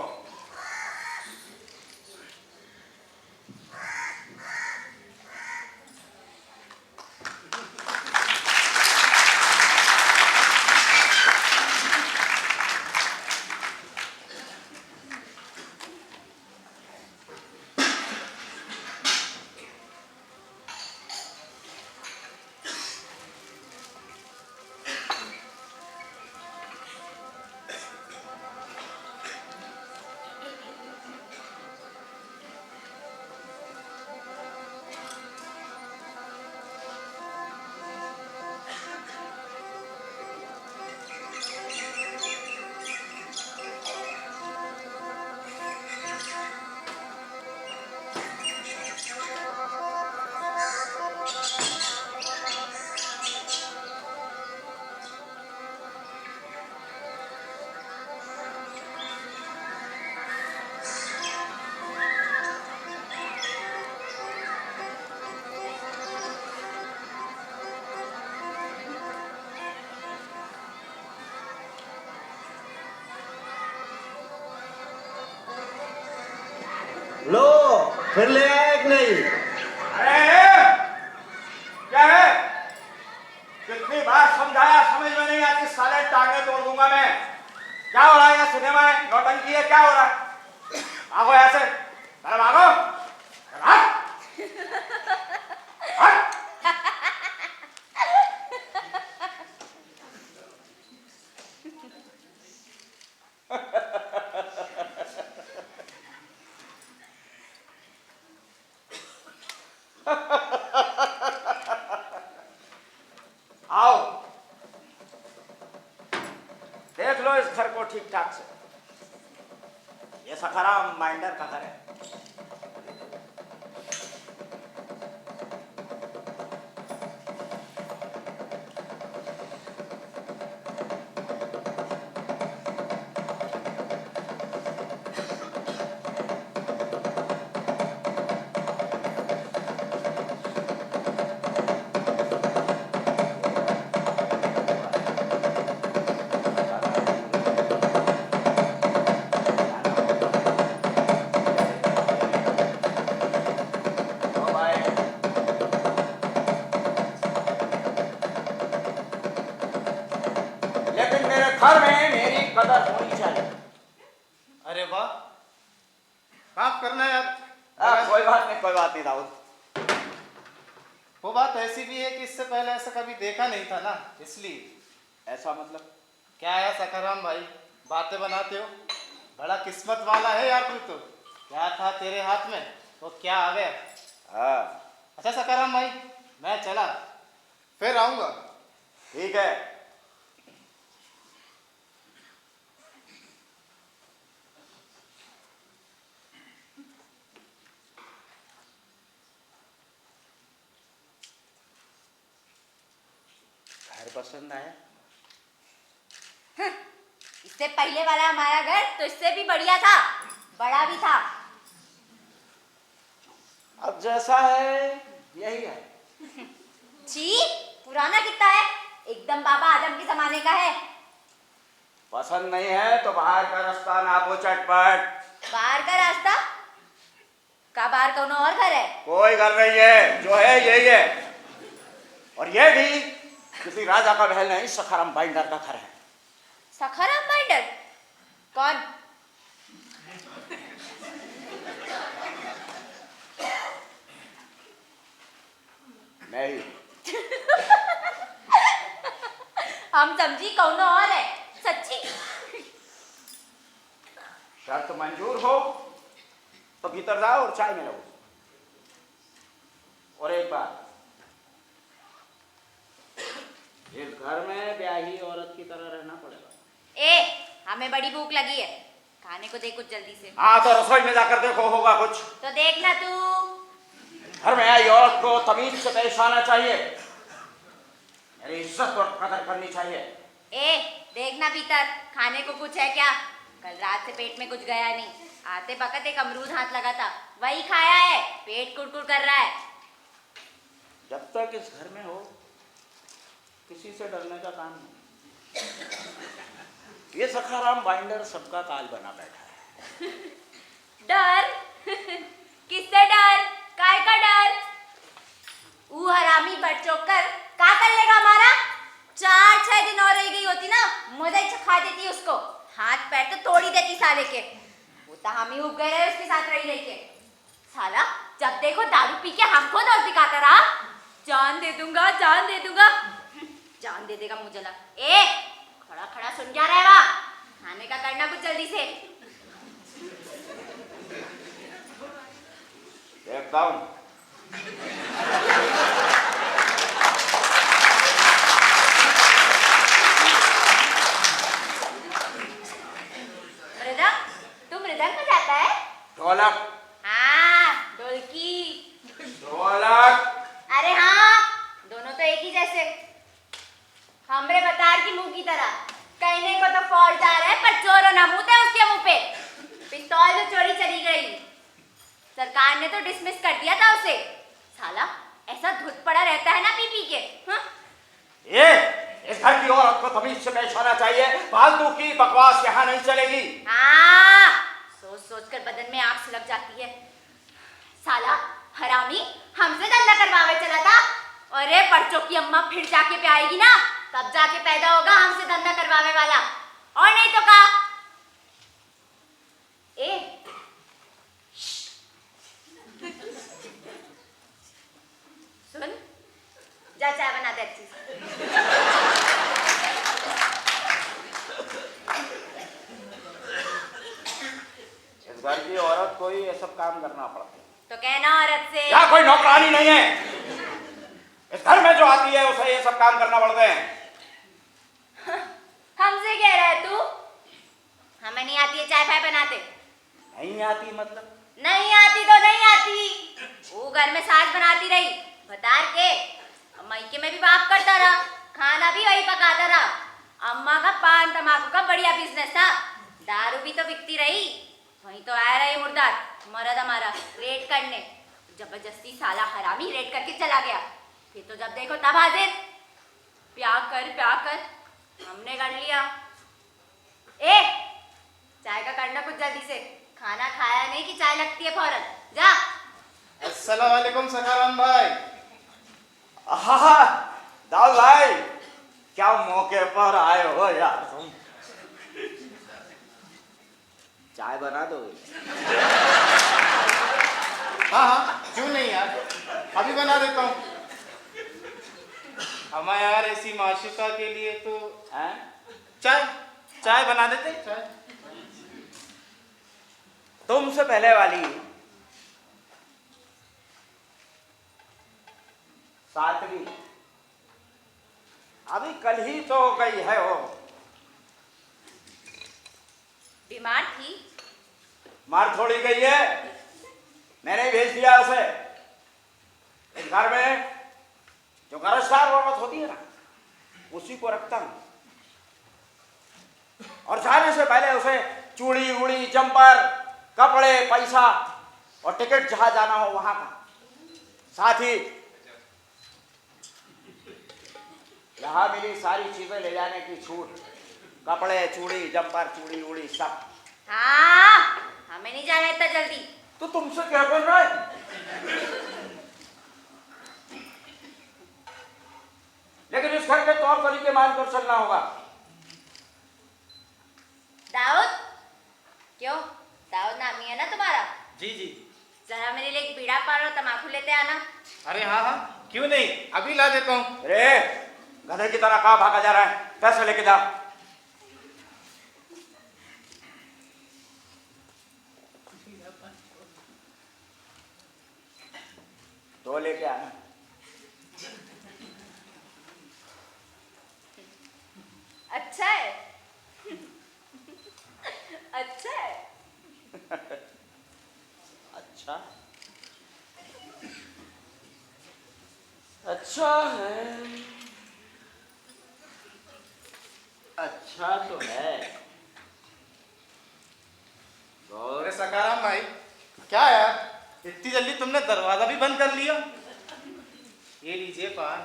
लो फिर ले आया एक नहीं। अरे क्या है? कितनी बार समझाया, समझ में नहीं आती। साले टांगे तोड़ दूंगा मैं। क्या हो रहा है यहाँ सिनेमा में? नौटंकी है, क्या हो रहा है? भागो यहाँ से, अरे भागो। भाग। भाग। आओ, देख लो इस घर को ठीक ठाक से। ये सखाराम माइंडर का घर है। लेकिन मेरे घर में मेरी कदर होनी चाहिए। अरे वाह, माफ करना यार। कोई बात नहीं दाऊद। वो बात ऐसी भी है कि इससे पहले ऐसा कभी देखा नहीं था ना, इसलिए। ऐसा मतलब? क्या है सखाराम भाई, बातें बनाते हो? बड़ा किस्मत वाला है यार तू तो। क्या था तेरे हाथ में तो क्या आ गया। हाँ अच्छा सखाराम भाई, मैं चला, फिर आऊंगा। ठीक है। घर पसंद आया? इससे पहले वाला हमारा घर तो इससे भी बढ़िया था, बड़ा भी था। अब जैसा है यही है। जी, पुराना कितना है, एकदम बाबा आदम के जमाने का है। पसंद नहीं है तो बाहर का रास्ता नापो चटपट। बाहर का रास्ता का? बाहर कौन और घर है? कोई घर नहीं है, जो है यही है। और ये भी किसी राजा का महल नहीं, सखाराम बाइंडर का घर है। सखाराम बाइंडर? कौन? मैं ही। हम समझी कौन और है, सच्ची। शर्त मंजूर हो तो भीतर जाओ और चाय में लो। और एक बात, इस घर में ब्याही औरत की तरह रहना पड़ेगा। हमें बड़ी भूख लगी है, खाने को दे कुछ जल्दी से। हाँ तो रसोई में जाकर देखो, होगा कुछ। तो देखना तू। घर में आई औरत को तमीज से पेश आना चाहिए, मेरी इज्जत और कदर करनी चाहिए। देखना भीतर खाने को कुछ है क्या? कल रात से पेट में कुछ गया नहीं, आते वक्त एक अमरूद हाथ लगा था, वही खाया है, पेट कुड़कुड़ कर रहा है। जब तक इस घर में हो किसी से डरने का काम नहीं। ये सखाराम बाइंडर सबका काल बना बैठा है। डर? किससे डर? काय का डर? वो हरामी बटचोकर क्या कर लेगा हमारा? 4-6 दिन और रह गई होती ना, मुझे खा देती उसको, हाथ पैर तो तोड़ ही देती साले के। वो तो हम ही उग गए रहे उसके साथ रही के। साला जब देखो दारू पी के हमको दोस्त दिखाता रहा, जान दे दूंगा, जान दे दूंगा। जान दे देगा मुझे लगा। खड़ा खड़ा सुन क्या रहा है वहाँ? खाने का करना कुछ जल्दी से। देखता हूँ। मृदंग? तू मृदंग बजाता है? ढोलक। हाँ, ढोलकी। ढोलक। अरे हाँ, दोनों तो एक ही जैसे, हमरे बतार की मुंह की तरह। कहने को तो फौजदार है पर चोरों ना मुंह थे उसके मुंह पे। पिस्तौल जो चोरी चली गई, सरकार ने तो डिसमिस कर दिया था उसे। साला ऐसा धुत पड़ा रहता है ना पी पी के। हाँ? इस घर की औरत को तमीज से पेश आना चाहिए, फालतू की बकवास यहाँ नहीं चलेगी। हाँ, सोच सोच कर बदन में आग सुलग जाती है। साला हरामी हमसे धंधा करवावे चला था, अरे पर्चों की अम्मा फिर जाके पे आएगी ना, तब जाके पैदा होगा हमसे धंधा करवावे वाला, और नहीं तो का। सुन, जा चाय बना दे अच्छी से। इस घर की औरत को ही ये सब काम करना पड़ता है। तो कहना औरत से। यहाँ कोई नौकरानी नहीं है, इस घर में जो आती है उसे ये सब काम करना पड़ते हैं। हमसे कह रहा है तू? हमें नहीं आती है चाय फाय बनाते। नहीं आती मतलब? नहीं आती तो नहीं आती। वो घर में सास बनाती रही बतार के, मायके में भी बाप करता रहा, खाना भी वही पकाता रहा। अम्मा का पान तमाकू का बढ़िया बिजनेस था, दारू भी तो बिकती रही। वहीं तो आया रही मुर्दार मरद हमारा रेड करने, जबरदस्ती साला हरामी रेड करके चला गया। फिर तो जब देखो तब हाजिर, प्यार कर हमने कर लिया। चाय का करना कुछ जल्दी से, खाना खाया नहीं कि चाय लगती है फौरन, जा। अस्सलाम वालेकुम सखाराम भाई। हाँ दाऊद भाई, क्या मौके पर आए हो यार तुम। चाय बना दो? हाँ, क्यों नहीं यार, अभी बना देता हूँ। हमारे यार ऐसी माशुका के लिए तो चाय बना देते। चाय तुमसे पहले वाली सातवीं अभी कल ही तो गई है। वो बीमार थी? मार थोड़ी गई है, मैंने भेज दिया उसे। इस घर में जो गरजदार औरत होती है ना, उसी को रखता हूं, और जाने से पहले उसे चूड़ी उड़ी जंपर कपड़े पैसा और टिकट जहां जाना हो वहां का, साथ ही यहां मिली सारी चीजें ले जाने की छूट, कपड़े चूड़ी जंपर चूड़ी उड़ी सब। हाँ, हमें नहीं जाना इतना जल्दी। तो तुमसे क्या कर रहा है? लेकिन इस घर के तौर तरीके मानकर चलना होगा। दाऊद, क्यों दाऊद नाम ही है ना तुम्हारा? जी जी। जरा मेरे लिए एक बीड़ा पार और तमाकू लेते आना। अरे हाँ, क्यों नहीं, अभी ला देता हूँ। अरे गधे की तरह कहाँ भागा जा रहा है, पैसे लेके जा। दो लेके आना। अच्छा है। अच्छा है। अच्छा अच्छा है, अच्छा तो है। अरे सकाराम भाई, क्या यार इतनी जल्दी तुमने दरवाजा भी बंद कर लिया? ये लीजिए पान।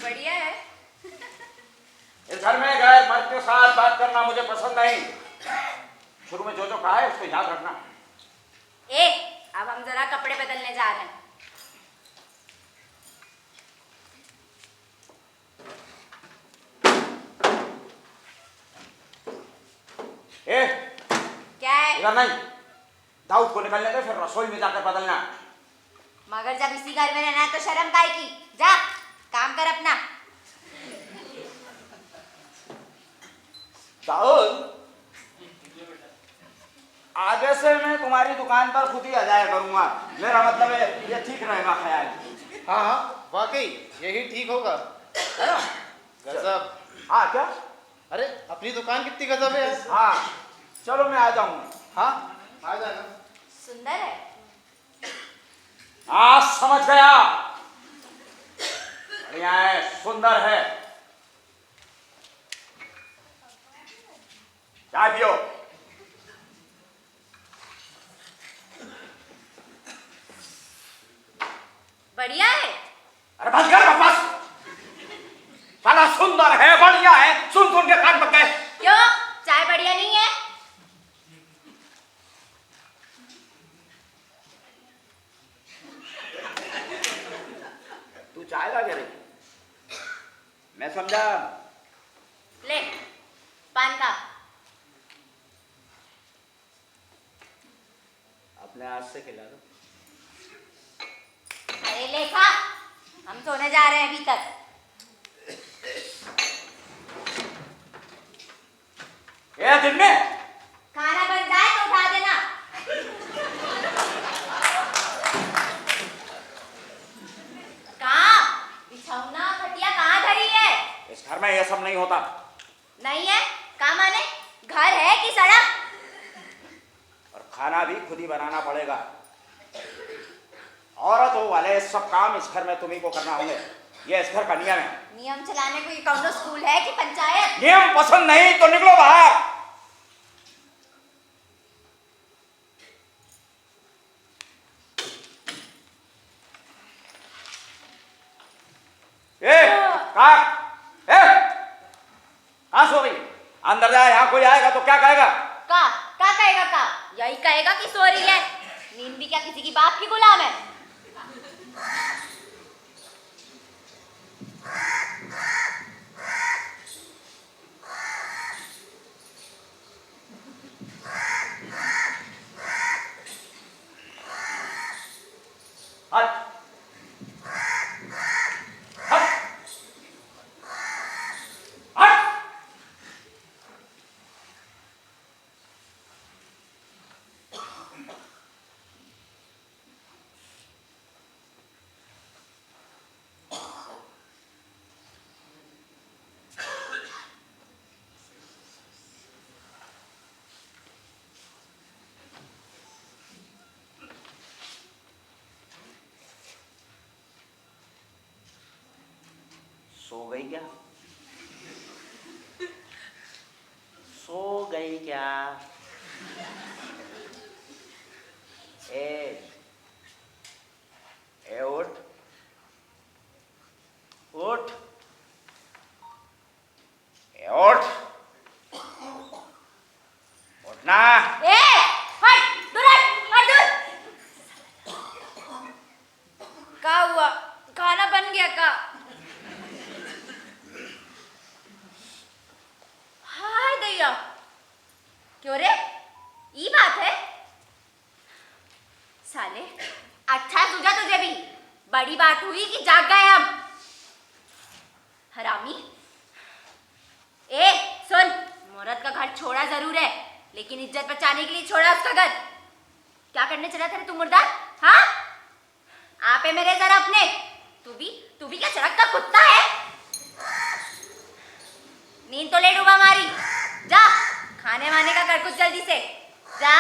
बढ़िया है। इस घर में गैर मर्द के साथ बात करना मुझे पसंद नहीं। शुरू में जो जो कहा है उसको याद रखना। ए, अब हम जरा कपड़े बदलने जा रहे हैं। ए, क्या है? इधर नहीं, दाऊद को निकलने दे, फिर रसोई में जाकर बदलना। मगर जब इसी घर में रहना है तो शर्म काहे की? जा काम कर अपना। दाऊद, आगे से मैं तुम्हारी दुकान पर खुद ही आ जाया करूंगा। मेरा मतलब है ये ठीक रहेगा ख्याल। हाँ हाँ, वाकई यही ठीक होगा, है ना? गजब। हाँ क्या? अरे अपनी दुकान कितनी गजब है यार। हाँ चलो मैं आ जाऊंगा। हाँ आ जाना। सुंदर है। हाँ समझ गया, बढ़िया है, सुंदर है। चाय पियो। बढ़िया है। अरे बंद कर बकवास। साला सुंदर है, बढ़िया है, सुन सुन के कान पक गए। क्यों? चाय बढ़िया नहीं है? तू चाय ला के रही, मैं समझा। ले पान का। अपने हाथ से खिला दो। अरे ले खा, हम सोने जा रहे हैं अभी तक। ये दिन में खाना बन जाए तो उठा देना। कहाँ? बिछौना खटिया कहाँ धरी है? इस घर में ये सब नहीं होता। नहीं है? कहाँ माने? घर है कि सड़क? और खाना भी खुद ही बनाना पड़ेगा। औरतों वाले सब काम इस घर में तुम्ही को करना होंगे। ये इस घर का नियम है। नियम चलाने को ये कौन स्कूल है कि पंचायत? नियम पसंद नहीं तो निकलो बाहर। कहाँ सो गई? अंदर जाए, यहाँ कोई आएगा तो क्या कहेगा? का कहेगा का? यही कहेगा कि सो रही है। नींद भी क्या किसी की बाप की गुलाम है? हट हट हट। सो गई क्या? सो गई क्या? ए उठ उठ उठ उठना। ए, हट, दूर हट, दूर। क्या हुआ? खाना बन गया का? हाय दैया, क्यों रे? ये बात है? साले, अच्छा सूझा तुझे भी। बड़ी बात हुई कि जाग गए हम। हरामी। ए, सुन, मुहूर्त का घर छोड़ा जरूर है, लेकिन इज्जत बचाने के लिए छोड़ा उसका घर। क्या करने चला था रे तू मुर्दार? हाँ, आप है मेरे जरा अपने। तू भी क्या चरक का कुत्ता है? नींद तो ले डूबा मारी। जा खाने वाने का कर कुछ जल्दी से जा।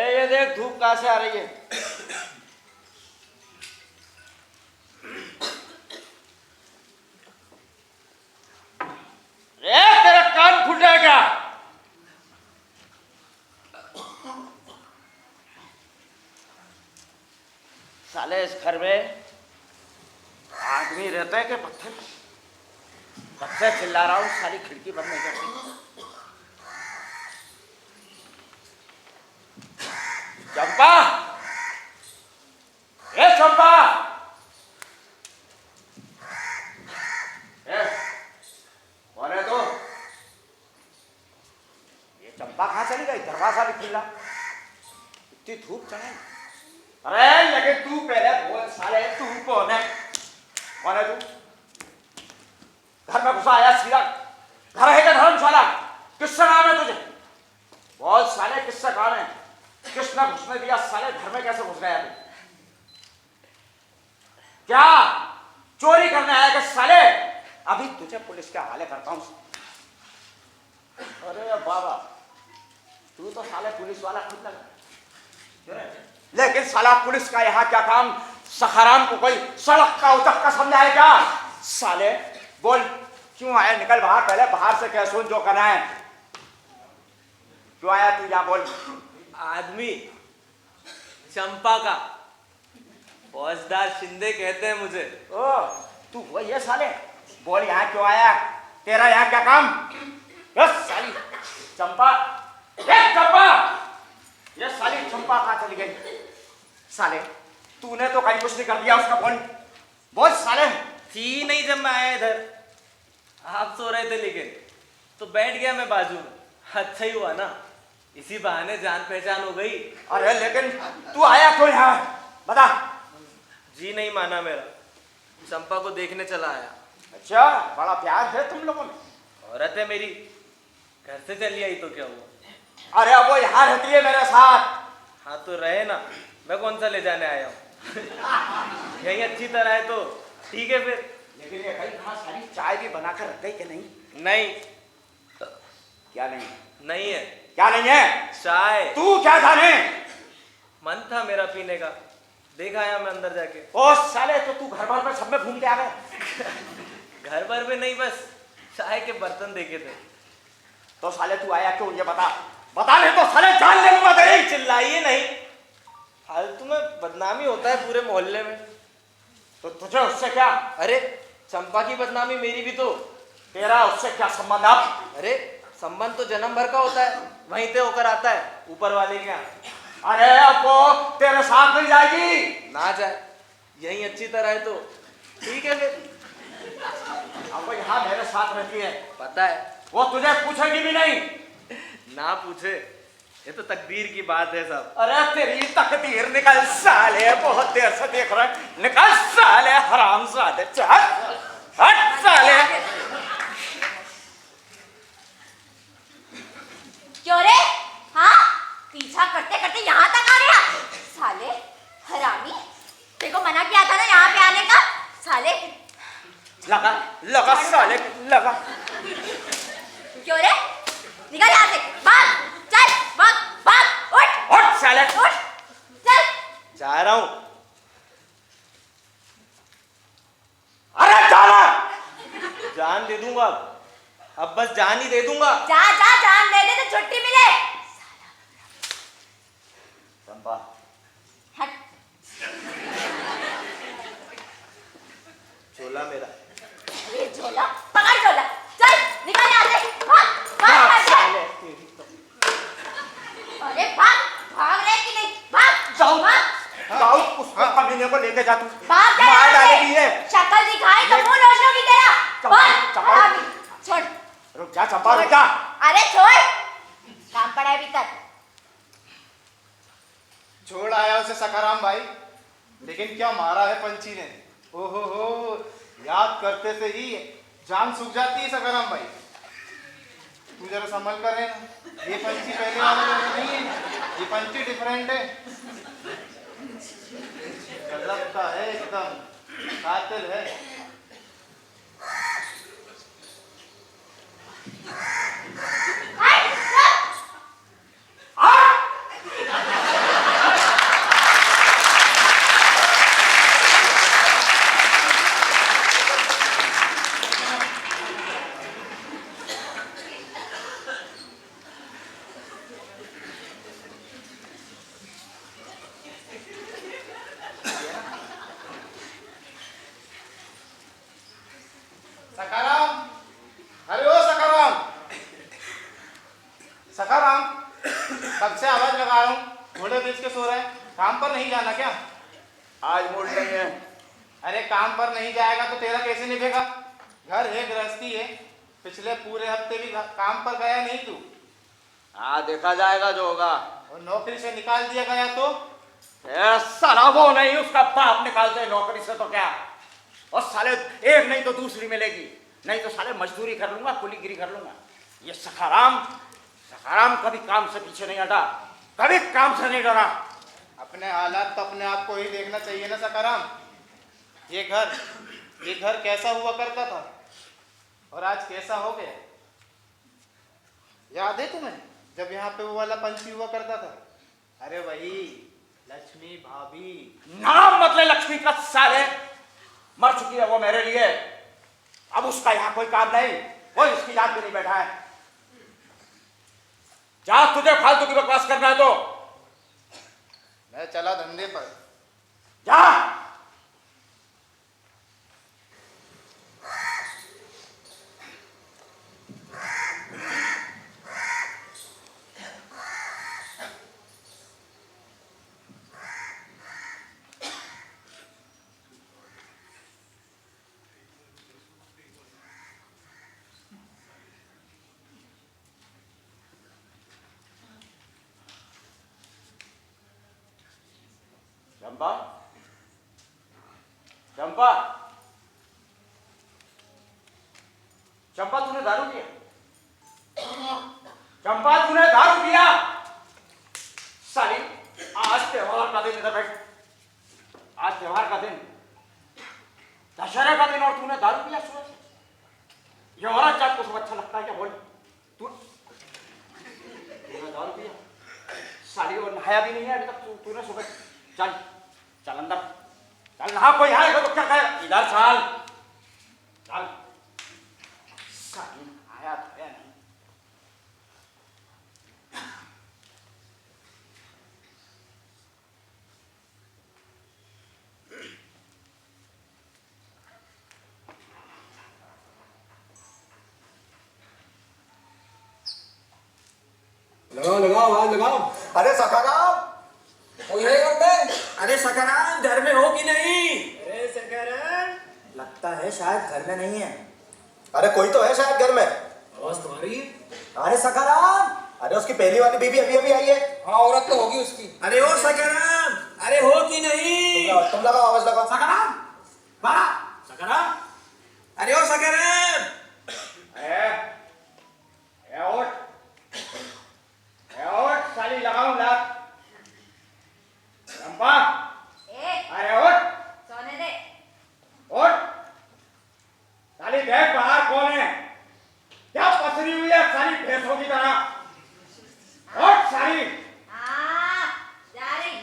ये देख धूप कहां से आ रही है। तेरा कान फूटेगा। साले इस घर में आदमी रहता है कि पत्थर? कब से चिल्ला रहा हूँ, सारी खिड़की बंद नहीं करती। चंपा, ए चंपा, कौन है तू? ये चंपा कहाँ चली गई? दरवाजा भी खुला, इतनी धूप चढ़े। अरे लेकिन तू पहले बोल साले, तू कौन है? कौन है तू? घर में घुसा आया सीधा, घर है क्या धर्मशाला? किससे काम है तुझे? बहुत साले किससे काम है? किसने घुसने दिया? साले घर में कैसे घुस गया तू? क्या चोरी करने आया क्या साले? अभी तुझे पुलिस के हवाले करता हूं। अरे बाबा, तू तो साले पुलिस वाला खुद लगा। लेकिन साला पुलिस का यहाँ क्या काम? सखाराम को कोई सड़क का उतक का समझा है क्या? साले बोल, क्यों आया? निकल बाहर, पहले बाहर से कह सुन जो करना है। क्यों आया तू यहाँ? बोल। आदमी चंपा का, फौजदार शिंदे कहते हैं मुझे। ओ तू वही है साले? बोल यहाँ क्यों आया? तेरा यहाँ क्या काम? बस साली चंपा, चंपा, ये साली चंपा कहाँ चली गई? साले तूने तो कहीं कुछ नहीं कर दिया उसका। बोल बोल साले। थी नहीं जब मैं आया इधर, आप सो रहे थे लेकिन, तो बैठ गया मैं बाजू में। अच्छा ही हुआ ना, इसी बहाने जान पहचान हो गई। अरे लेकिन तू आया क्यों यहाँ? बता। जी नहीं माना मेरा, चंपा को देखने चला आया। अच्छा, बड़ा प्यार है तुम लोगों में। औरत है मेरी, घर से चली आई तो क्या हुआ? अरे अब वो यहाँ रहती है मेरे साथ। हाँ तो रहे ना, मैं कौन सा ले जाने आया हूँ। यही अच्छी तरह है तो ठीक है फिर। लेकिन ये कहीं कहाँ सारी चाय भी बनाकर रख गई कि नहीं? नहीं। क्या नहीं? नहीं है। क्या नहीं है? चाय। तू क्या जाने? मन था मेरा पीने का, देखा आया मैं अंदर जाके। ओ साले, तो तू घर भर में सब में घूम के आ गए? घर भर में नहीं, बस चाय के बर्तन देखे थे। तो साले तू आया क्यों? ये बता, बता नहीं तो साले जान ले लूंगा तेरी। चिल्लाइए नहीं, फालतू में बदनामी होता है पूरे मोहल्ले में। तो तुझे उससे क्या? अरे चंपा की बदनामी मेरी भी तो। तेरा उससे क्या संबंध? अब अरे संबंध तो जन्म भर का होता है, वहीं से होकर आता है ऊपर वाले के यहाँ। अरे अब वो तेरे साथ मिल जाएगी। ना जाए, यही अच्छी तरह है तो ठीक है फिर। अब वो यहाँ मेरे साथ रहती है, पता है। वो तुझे पूछेगी भी नहीं। ना पूछे, ये तो तकदीर की बात है साहब। अरे तेरी तकदीर निकल साले, बहुत देर से देख रहे हैं। निकल साले हरामजादे, चल हट साले। क्यों रे? हाँ, पीछा करते करते यहाँ तक आ गया साले हरामी। तेरे को मना किया था ना यहाँ पे आने का साले। लगा लगा साले लगा। क्यों रे? निकल यहाँ से, भाग, चल, भाग, भाग, उठ, उठ साले, उठ, चल। जा रहा हूँ। अरे जाना। जान दे दूंगा। अब बस जान ही दे दूंगा। जा जा, जान दे दे तो छुट्टी मिले। चंपा हट। झोला मेरा। ये झोला पकड़, झोला चल निकल यहाँ से, भाग भाग भाग। अरे भाग, भाग रहे कि नहीं? भाग जाओ। भाग जाओ, उस कमीने को लेके जा तू। भाग जा मार यहाँ डालेगी से। ये। शक्ल दिखाई तो मुंह नोच लूंगी तेरा। चंपा, भाग, चंपा। हरामी, छोड़। रुक जा चंपा, रुक जा। अरे छोड़, काम पड़ा है भीतर। छोड़ आया उसे सखाराम भाई, लेकिन क्या मारा है पंछी ने। ओहो हो, याद करते से ही जान सूख जाती है सखाराम भाई। तू जरा संभल कर रहना, ये पंछी पहले वाला जैसा नहीं है, ये पंछी डिफरेंट है। गजब का है, एकदम कातिल है। सखाराम, अरे ओ सखाराम, सखाराम, कब से आवाज लगा रहा हूँ, घोड़े बेच के सो रहे हैं। काम पर नहीं जाना क्या? आज मूड नहीं है। अरे काम पर नहीं जाएगा तो तेरा कैसे निभेगा? घर है, गृहस्थी है। पिछले पूरे हफ्ते भी काम पर गया नहीं तू। हाँ, देखा जाएगा जो होगा। और नौकरी से निकाल दिया गया तो? साला वो नहीं, उसका बाप निकाल दे नौकरी से तो क्या। और साले एक नहीं तो दूसरी मिलेगी, नहीं तो साले मजदूरी कर लूंगा, कुलीगिरी कर लूंगा। ये सखाराम, सखाराम कभी काम से पीछे नहीं हटा, कभी काम से नहीं डरा। अपने हालात तो अपने आप को ही देखना चाहिए ना सखाराम। ये घर कैसा हुआ करता था और आज कैसा हो गया? याद है तुम्हें जब यहाँ पे वो वाला पंछी हुआ करता था? अरे वही लक्ष्मी भाभी। नाम मतलब लक्ष्मी का, साले मर चुकी है वो मेरे लिए। अब उसका यहाँ कोई काम नहीं, कोई उसकी याद भी नहीं बैठा है। जा, तुझे फालतू की बकवास करना है तो मैं चला धंधे पर। जा। चंपा, चंपा, चंपा, तूने दारू पिया? चंपा, तूने दारू पिया? साली, आज त्योहार का दिन, इधर बैठ। आज त्योहार का दिन, दशहरे का दिन, और तूने दारू पिया सुबह से? ये औरत जात को सब अच्छा लगता है क्या? बोल, तूने दारू पिया? साली, और नहाया भी नहीं है अभी तक तूने सुबह। चल चल अंदर चल, नहा। कोई आएगा तो क्या कहे? इधर चल चल। साली आया था या नहीं? लगाओ लगाओ आवाज लगाओ। अरे सखाराम, कोई है घर में? अरे सखाराम घर में हो कि नहीं? अरे सखाराम, लगता है शायद घर में नहीं है। अरे कोई तो है शायद घर में। आवाज तुम्हारी? अरे सखाराम, अरे उसकी पहली वाली बीबी अभी अभी आई है। हाँ, औरत तो होगी उसकी। अरे ओ सखाराम, अरे हो कि नहीं? तुम लगाओ आवाज लगाओ। सखाराम, बारा सखाराम, अरे ओ सखाराम। उठ साली, लगाऊं लात। चंपा, ए, अरे उठ, सोने दे। उठ साली। देख बाहर कौन है? क्या पसरी हुई है साली भैंसों की तरह? उठ साली। हाँ, जा रही।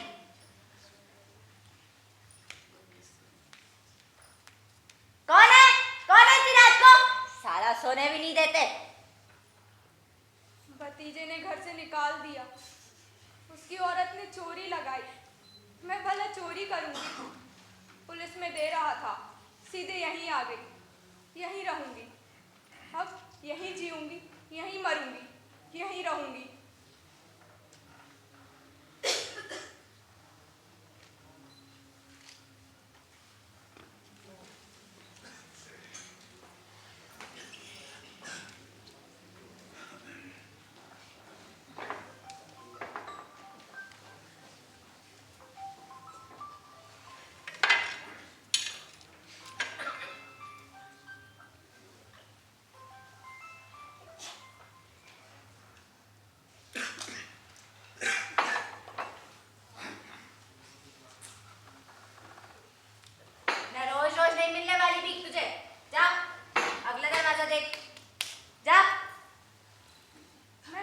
कौन है? कौन है इतनी रात को? साला सोने भी नहीं देता। से निकाल दिया। उसकी औरत ने चोरी लगाई। मैं भला चोरी करूंगी? पुलिस में दे रहा था, सीधे यहीं आ गई। यहीं रहूंगी, अब यहीं जीऊंगी, यहीं मरूंगी, यहीं रहूंगी।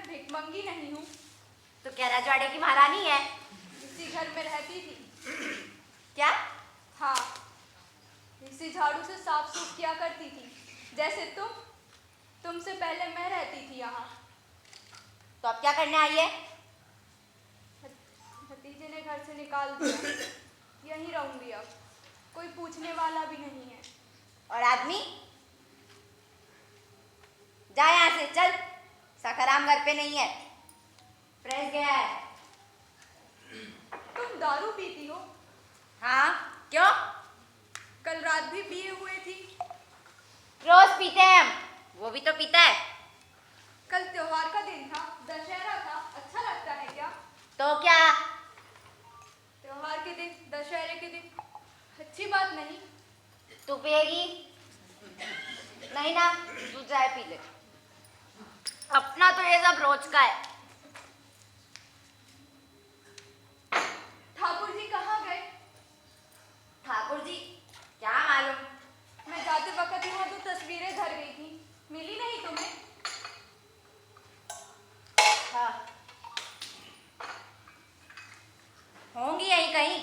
भिखमंगी नहीं हूँ। तो क्या राजवाड़े की महारानी है? इसी घर में रहती थी। क्या? हाँ, इसी झाड़ू से साफ सूफ किया करती थी, जैसे तुमसे पहले मैं रहती थी यहाँ। तो अब क्या करने आई है? भतीजे ने घर से निकाल दिया, यहीं रहूंगी अब, कोई पूछने वाला भी नहीं है। और आदमी? जा यहाँ से, चल। सखाराम घर पे नहीं है, प्रेस गया है। तुम दारू पीती हो? हाँ, क्यों? कल रात भी पिए हुए थी। रोज पीते हैं हम, वो भी तो पीता है। कल त्योहार का दिन था, दशहरा था, अच्छा लगता है क्या? तो क्या? त्योहार के दिन, दशहरे के दिन अच्छी बात नहीं। तू पिएगी? नहीं ना, तू चाय पी ले। अपना तो ये सब रोज का है। ठाकुर जी कहाँ गए? ठाकुर जी? क्या मालूम। मैं जाते वक्त वहाँ 2 तस्वीरें धर गई थी, मिली नहीं तुम्हें? हाँ, होंगी यहीं कहीं,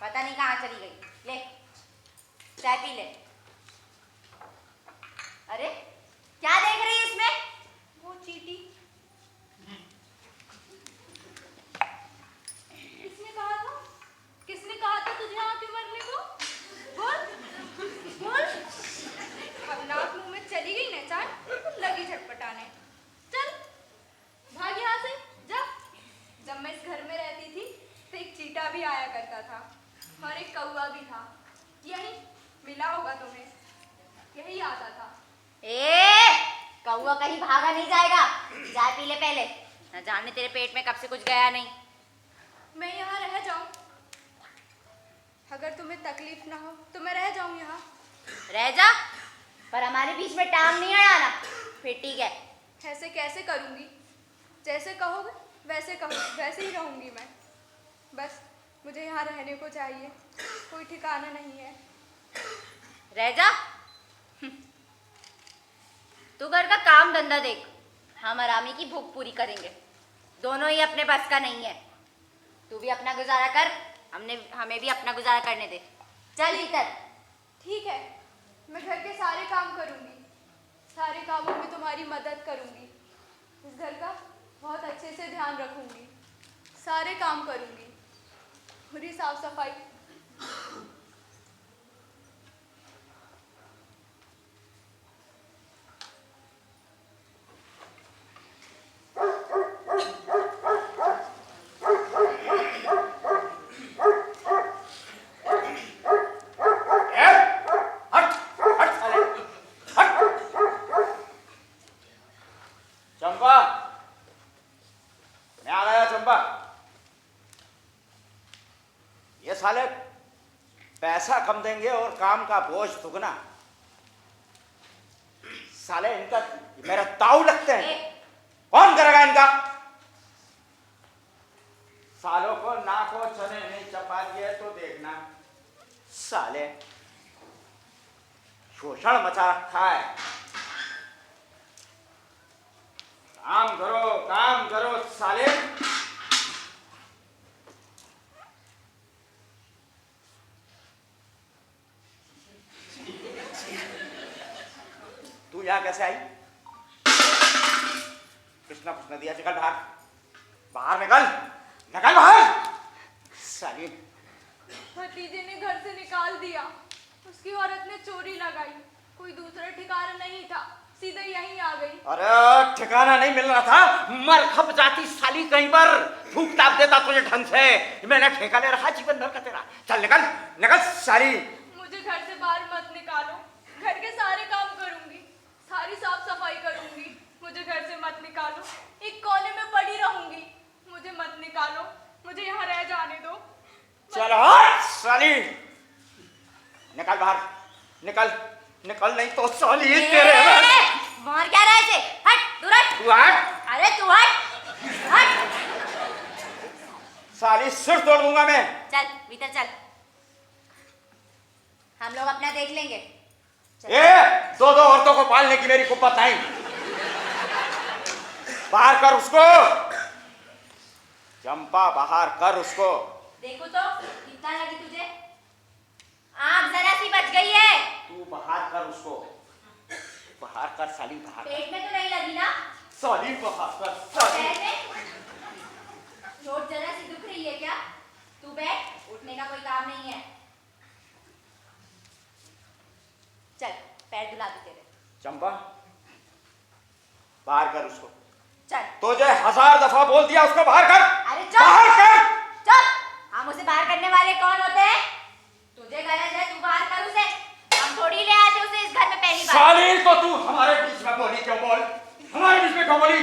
पता नहीं कहाँ चली गई। ले, चाय पी ले। अरे, क्या देख रही है इसमें? वो चीटी। किसने कहा था तुझे आके मरने को? बोल। अब नाक मुंह में चली गई ना चाय, लगी झटपटाने। चल, भाग यहाँ से, जा। जब मैं इस घर में रहती थी तो एक चीटा भी आया करता था और एक कौवा भी था। यही मिला होगा तुम्हें, यही आता था। कौवा कहीं भागा नहीं जाएगा। चाय पी ले पहले, न जाने तेरे पेट में कब से कुछ गया नहीं। मैं यहाँ रह जाऊं? अगर तुम्हें तकलीफ ना हो तो मैं रह जाऊं यहाँ। रह जा, पर हमारे बीच में टांग नहीं अड़ाना, फिर ठीक है। ऐसे कैसे करूंगी? जैसे कहोगे वैसे ही रहूंगी मैं। बस मुझे यहाँ रहने को चाहिए, कोई ठिकाना नहीं है। रह जा। तू घर का काम धंधा देख, हम हरामी की भूख पूरी करेंगे। दोनों ही अपने बस का नहीं है। तू भी अपना गुजारा कर, हमें भी अपना गुजारा करने दे। चल भीतर। ठीक है, मैं घर के सारे काम करूंगी, सारे कामों में तुम्हारी मदद करूंगी। इस घर का बहुत अच्छे से ध्यान रखूंगी, सारे काम करूंगी, पूरी साफ सफाई। चंपा, मैं आ गया। चंपा, ये साले पैसा कम देंगे और काम का बोझ दुगना। साले इनका मेरा ताऊ लगते हैं। कौन करेगा इनका? सालों को नाको चने नहीं चपा दिए तो देखना। साले शोषण मचा रखा है। काम करो साले। तू यहाँ कैसे आई? ना कुछ न दिया, निकल बाहर, बाहर निकल, निकल बाहर। साली भतीजे ने घर से निकाल दिया, उसकी औरत ने चोरी लगाई, कोई दूसरा ठिकाना नहीं था, सीधे यहीं आ गई। अरे ठिकाना नहीं मिल रहा था, मर खप जाती साली कहीं पर, फूक ताप देता तुझे ढंग से, मैंने ठेका ले रखा जीवन भर का तेरा। चल निकल, निकल साली। मुझे घर से बाहर मत निकालो, घर के सारे काम करूंगी, सारी साफ सफाई करूंगी, मुझे घर से मत निकालो, एक कोने में पड़ी रहूंगी, मुझे मत निकालो, मुझे यहाँ रह जाने दो। चल हट साली, निकल बाहर, निकल, निकल नहीं तो साली तेरे मार क्या रहा है इसे? हट, दूर हट। तू हट। अरे तू हट, हट। साली सिर तोड़ दूंगा मैं। चल भीतर चल, हम लोग अपना देख लेंगे। दो दो औरतों को पालने की मेरी कुप्पत नहीं, बाहर कर उसको, चंपा बाहर कर उसको। देखो तो कितना लगी तुझे, आँख जरा सी बच गई है। तू बाहर कर उसको, बाहर कर साली, बाहर कर। पेट में तो नहीं लगी ना? साली बाहर कर साली। पैर में? चोट जरा सी दुख रही है क्या? तू बैठ, उठने का कोई काम नहीं है। चल पैर धुला दे तेरे। चंपा बाहर कर उसको। चल। तुझे 1000 दफा बोल दिया उसको बाहर कर। अरे चुप, बाहर कर। चुप। हम उसे बाहर करने वाले कौन होते हैं? तुझे गरज है तू बाहर कर उसे, हम थोड़ी ले आते उसे इस घर में पहली बार। साली तो तू हमारे बीच में बोली क्यों? बोल, हमारे बीच में क्यों बोली?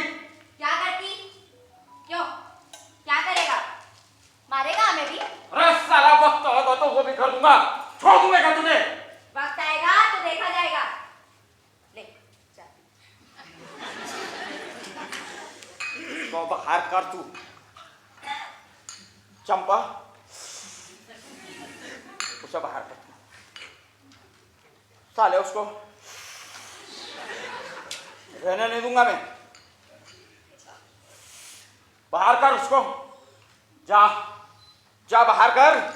क्या करती? क्यों? क्या करेगा? मारेगा हमें भी? अरे साला वक्त होगा तो वो भी कर दूंगा, छोड़ दूंगा क्या तुझे? वक्त आएगा तो देखा जाएगा। ले चल। तो बाहर कर तू। चंपा उसे बाहर कर, साले उसको रहने नहीं दूंगा मैं, बाहर कर उसको, जा जा बाहर कर।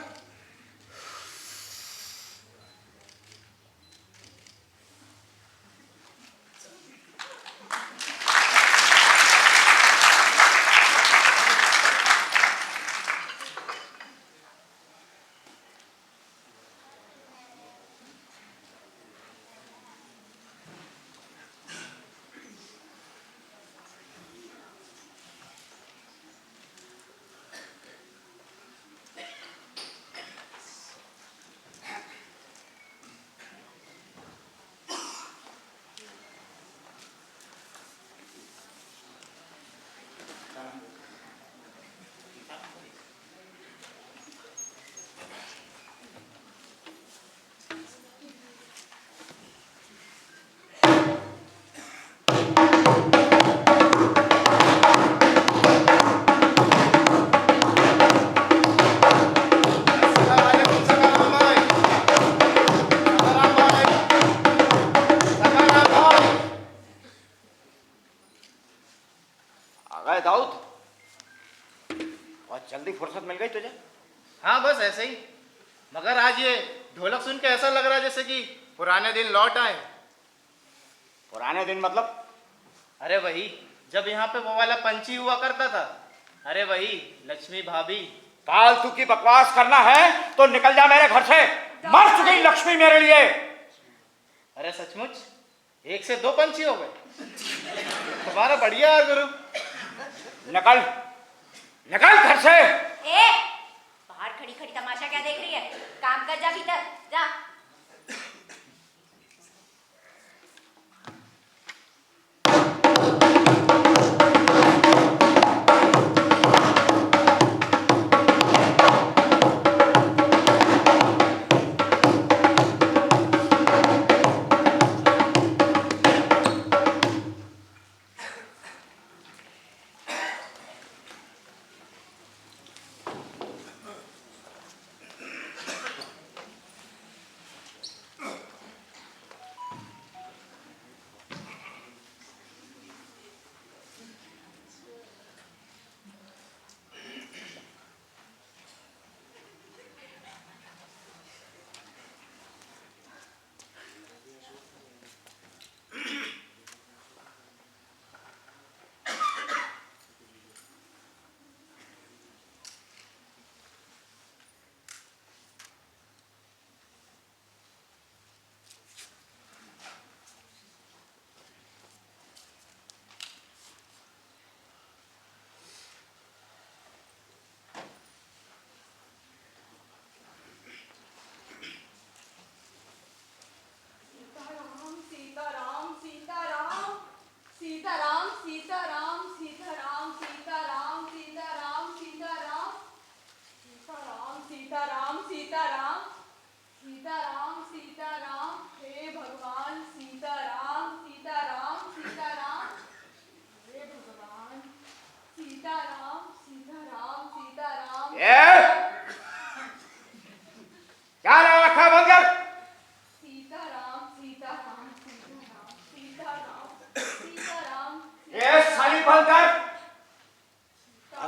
दाऊद, बहुत जल्दी फुर्सत मिल गई तुझे। हाँ बस ऐसे ही, मगर आज ये ढोलक सुन के ऐसा लग रहा है जैसे कि पुराने दिन लौट आए। पुराने दिन मतलब? अरे वही जब यहाँ पे वो वाला पंछी हुआ करता था, अरे वही लक्ष्मी भाभी। फालतू की बकवास करना है तो निकल जा मेरे घर से, मर चुकी लक्ष्मी मेरे लिए। अरे सचमुच 1 से 2 पंछी हो गए, तुम्हारा बढ़िया है गुरु। निकल, निकल घर से। बाहर खड़ी खड़ी तमाशा क्या देख रही है? काम कर, जा भीतर जा।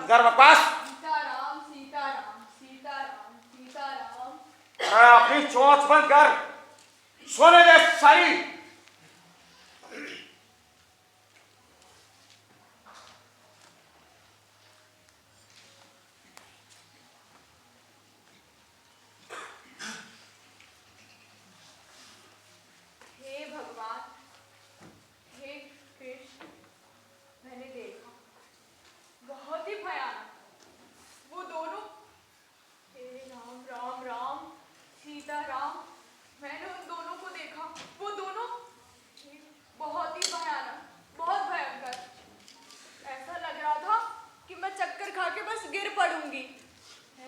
बंद कर बकवास। सीताराम सीताराम सीताराम सीताराम। अरे अपनी चोंच बंद कर, सोने दे साली। हे भगवान, हे कृष्ण, मैंने देखा बहुत ही भयानक वो दोनों। हे राम राम राम सीता राम, मैंने उन दोनों को देखा, वो दोनों बहुत ही भयानक, बहुत भयंकर। ऐसा लग रहा था कि मैं चक्कर खा के बस गिर पड़ूंगी।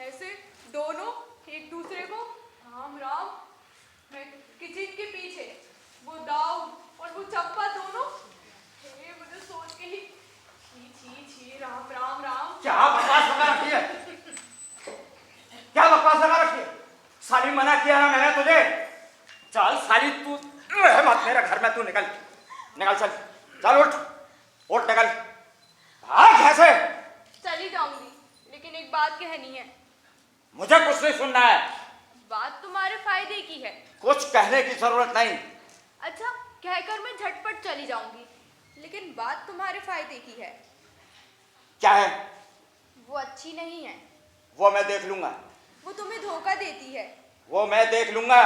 ऐसे दोनों एक दूसरे को राम राम, मैं किचन के पीछे वो दाऊद और वो चंपा दोनों। हे मुझे सोच के ही छी छी छी राम राम राम। क्या बकवास लगा रखी है, क्या बकवास लगा रखी है? साली मना किया ना मैंने तुझे। चल साली तू रह मत मेरे घर में, तू निकल निकल, चल चल उठ उठ निकल, भाग यहाँ से। चली जाऊंगी, लेकिन एक बात कहनी है। मुझे कुछ नहीं सुनना है। बात तुम्हारे फायदे की है। कुछ कहने की जरूरत नहीं। अच्छा, कहकर मैं झटपट चली जाऊंगी, लेकिन बात तुम्हारे फायदे की है। क्या है? वो अच्छी नहीं है। वो मैं देख लूंगा। वो तुम्हें धोखा देती है। वो मैं देख लूंगा।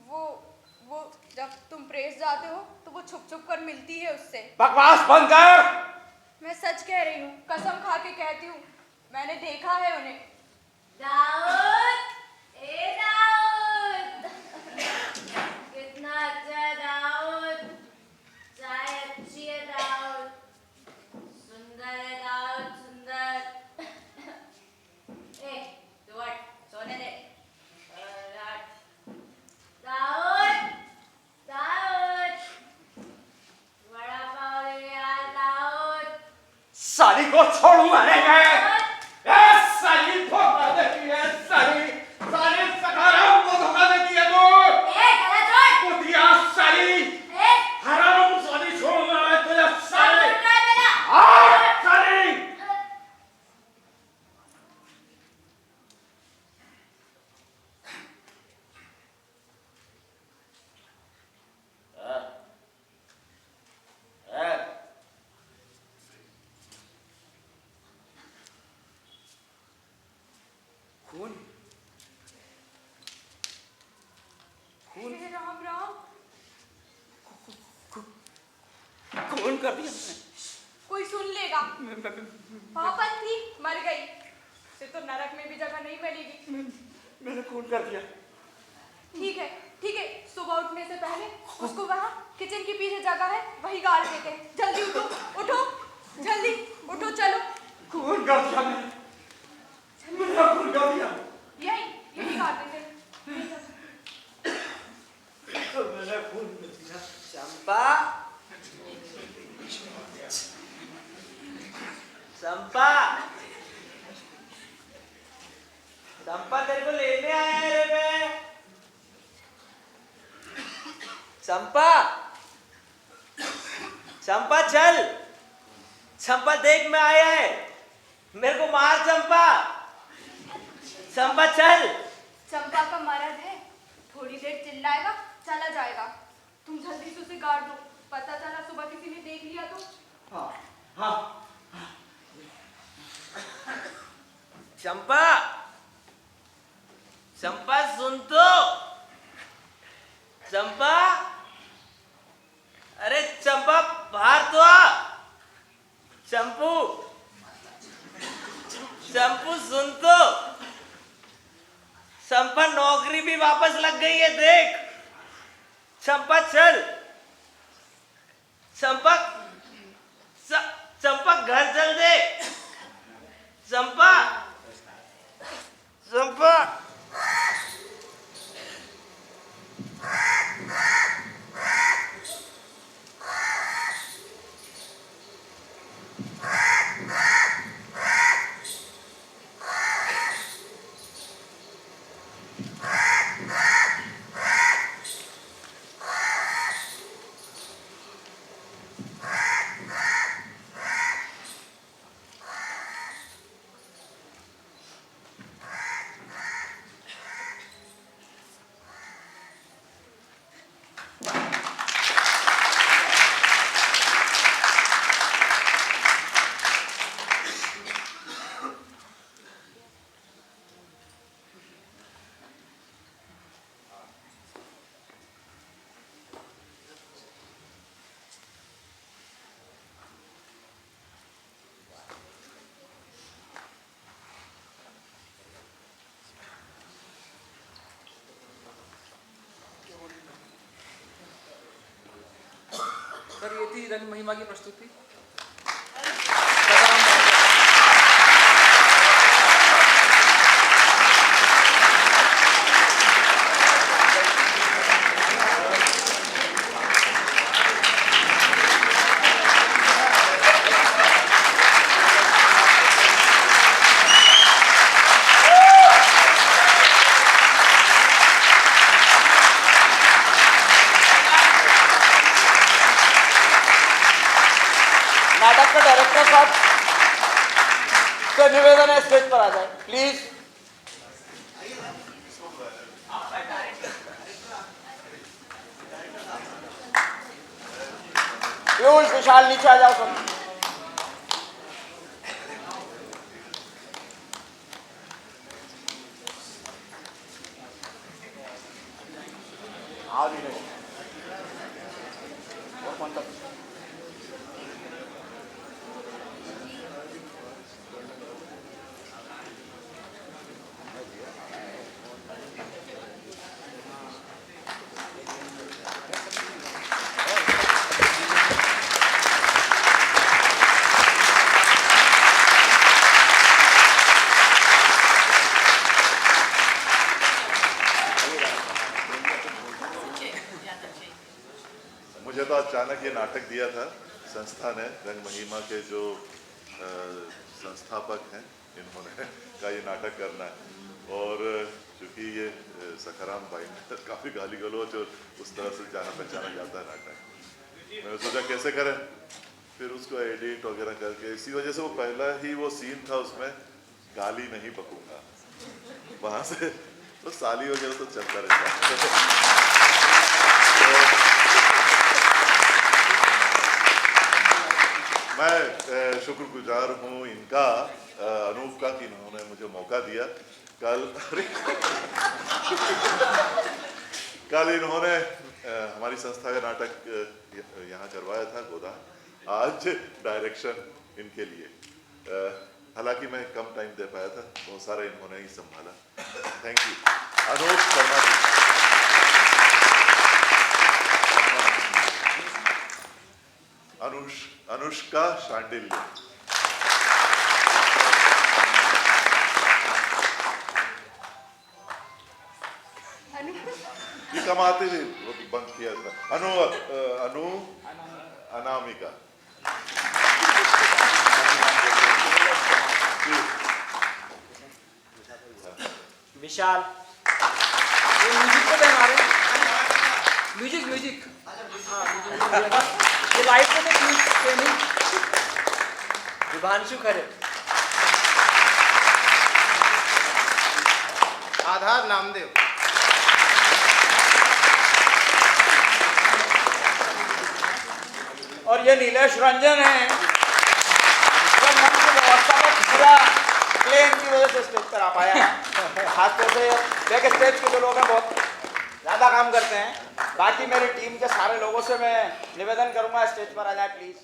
वो जब तुम प्रेस जाते हो तो वो छुप छुप कर मिलती है उससे। बकवास बंद कर। मैं सच कह रही हूँ, कसम खा के कहती हूँ, मैंने देखा है उन्हें। दाऊद, ए दाऊद, कितना अच्छा है दाऊद, चाय अच्छी है दाऊद, सुंदर है दाऊद, सुंदर। ए, तू हट, सोने दे। हट। दाऊद, दाऊद, बड़ा पाव ले यार दाऊद। साली को छोड़ूंगा नहीं मैं। साली धोखा देती है, साली साली सकाराम को धोखा देती है तू। गला छोड़। कुतिया साली, हराम साली, छोड़ूंगा मैं तुझे साली। साली खून खून हे राम राम। खून कर दिया मैंने। कोई सुन लेगा। पापन थी, मर गई, उसे तो नरक में भी जगह नहीं मिलेगी। मैंने खून कर दिया। ठीक है ठीक है, सुबह उठने से पहले उसको वहाँ किचन के पीछे जगह है, वही गाड़ देते हैं। जल्दी उठो उठो, जल्दी उठो, चलो। खून कर दिया मैंने, खून कर दिया। यही गाड़ देते हैं। मैंने खून कर दिया। चंपा, चंपा, चंपा तेरे को लेने आया है रे मैं। चंपा, चंपा चल, चंपा देख मैं आया है, मेरे को मार चंपा, चंपा चल। चंपा का मर्द है, थोड़ी देर चिल्लाएगा, चला जाएगा। तुम जल्दी से उसे गाड़ दो, पता चला सुबह किसी ने देख लिया तो। हाँ हाँ। चंपा, चंपा सुन तो, चंपा, अरे चंपा बाहर तो आ। चंपू, चंपू सुन तो, चंपा नौकरी भी वापस लग गई है देख। चंपा चल, चंपा, चंपा घर चल दे। चंपा, चंपा, रंग महिमा की प्रस्तुति। नाटक का डायरेक्टर साहब से निवेदन है स्टेज पर आ जाए प्लीज। पीयूष विशाल नीचे आ जाओ सब। आ भी नहीं और कौन सा मुझे तो अचानक ये नाटक दिया था संस्था ने, रंग महिमा के जो संस्थापक हैं इन्होंने का ये नाटक करना है। और चूँकि ये सखाराम भाई ने काफ़ी गाली गलौज और उस तरह से जाना पहचाना जाता है नाटक, मैंने सोचा कैसे करें, फिर उसको एडिट वगैरह करके, इसी वजह से वो पहला ही वो सीन था उसमें गाली नहीं बकूंगा, वहाँ से तो साली वगैरह तो चलता रहता मैं शुक्रगुजार हूँ इनका, अनूप का, कि इन्होंने मुझे मौका दिया। कल इन्होंने हमारी संस्था का नाटक यहाँ करवाया था गोदा, आज डायरेक्शन इनके लिए। हालांकि मैं कम टाइम दे पाया था, बहुत सारा इन्होंने ही संभाला। Thank you Anoop Sharma ji. अनुष्का शांडिल्य, ये कमाते थे, वो बंद किया था। अनु अनामिका, विशाल, ये म्यूजिक को दे हमारे, म्यूजिक ये लाइट को दे म्यूजिक। विभांशु खरे, आधार नामदेव, और ये नीलेश रंजन है, जो मंच की व्यवस्था को पूरा प्लेन की वजह से स्टेज पर आ पाया है। खासतौर से बैक स्टेज के जो लोग हैं बहुत ज़्यादा काम करते हैं। बाकी मेरी टीम के सारे लोगों से मैं निवेदन करूंगा स्टेज पर आ जाए प्लीज़।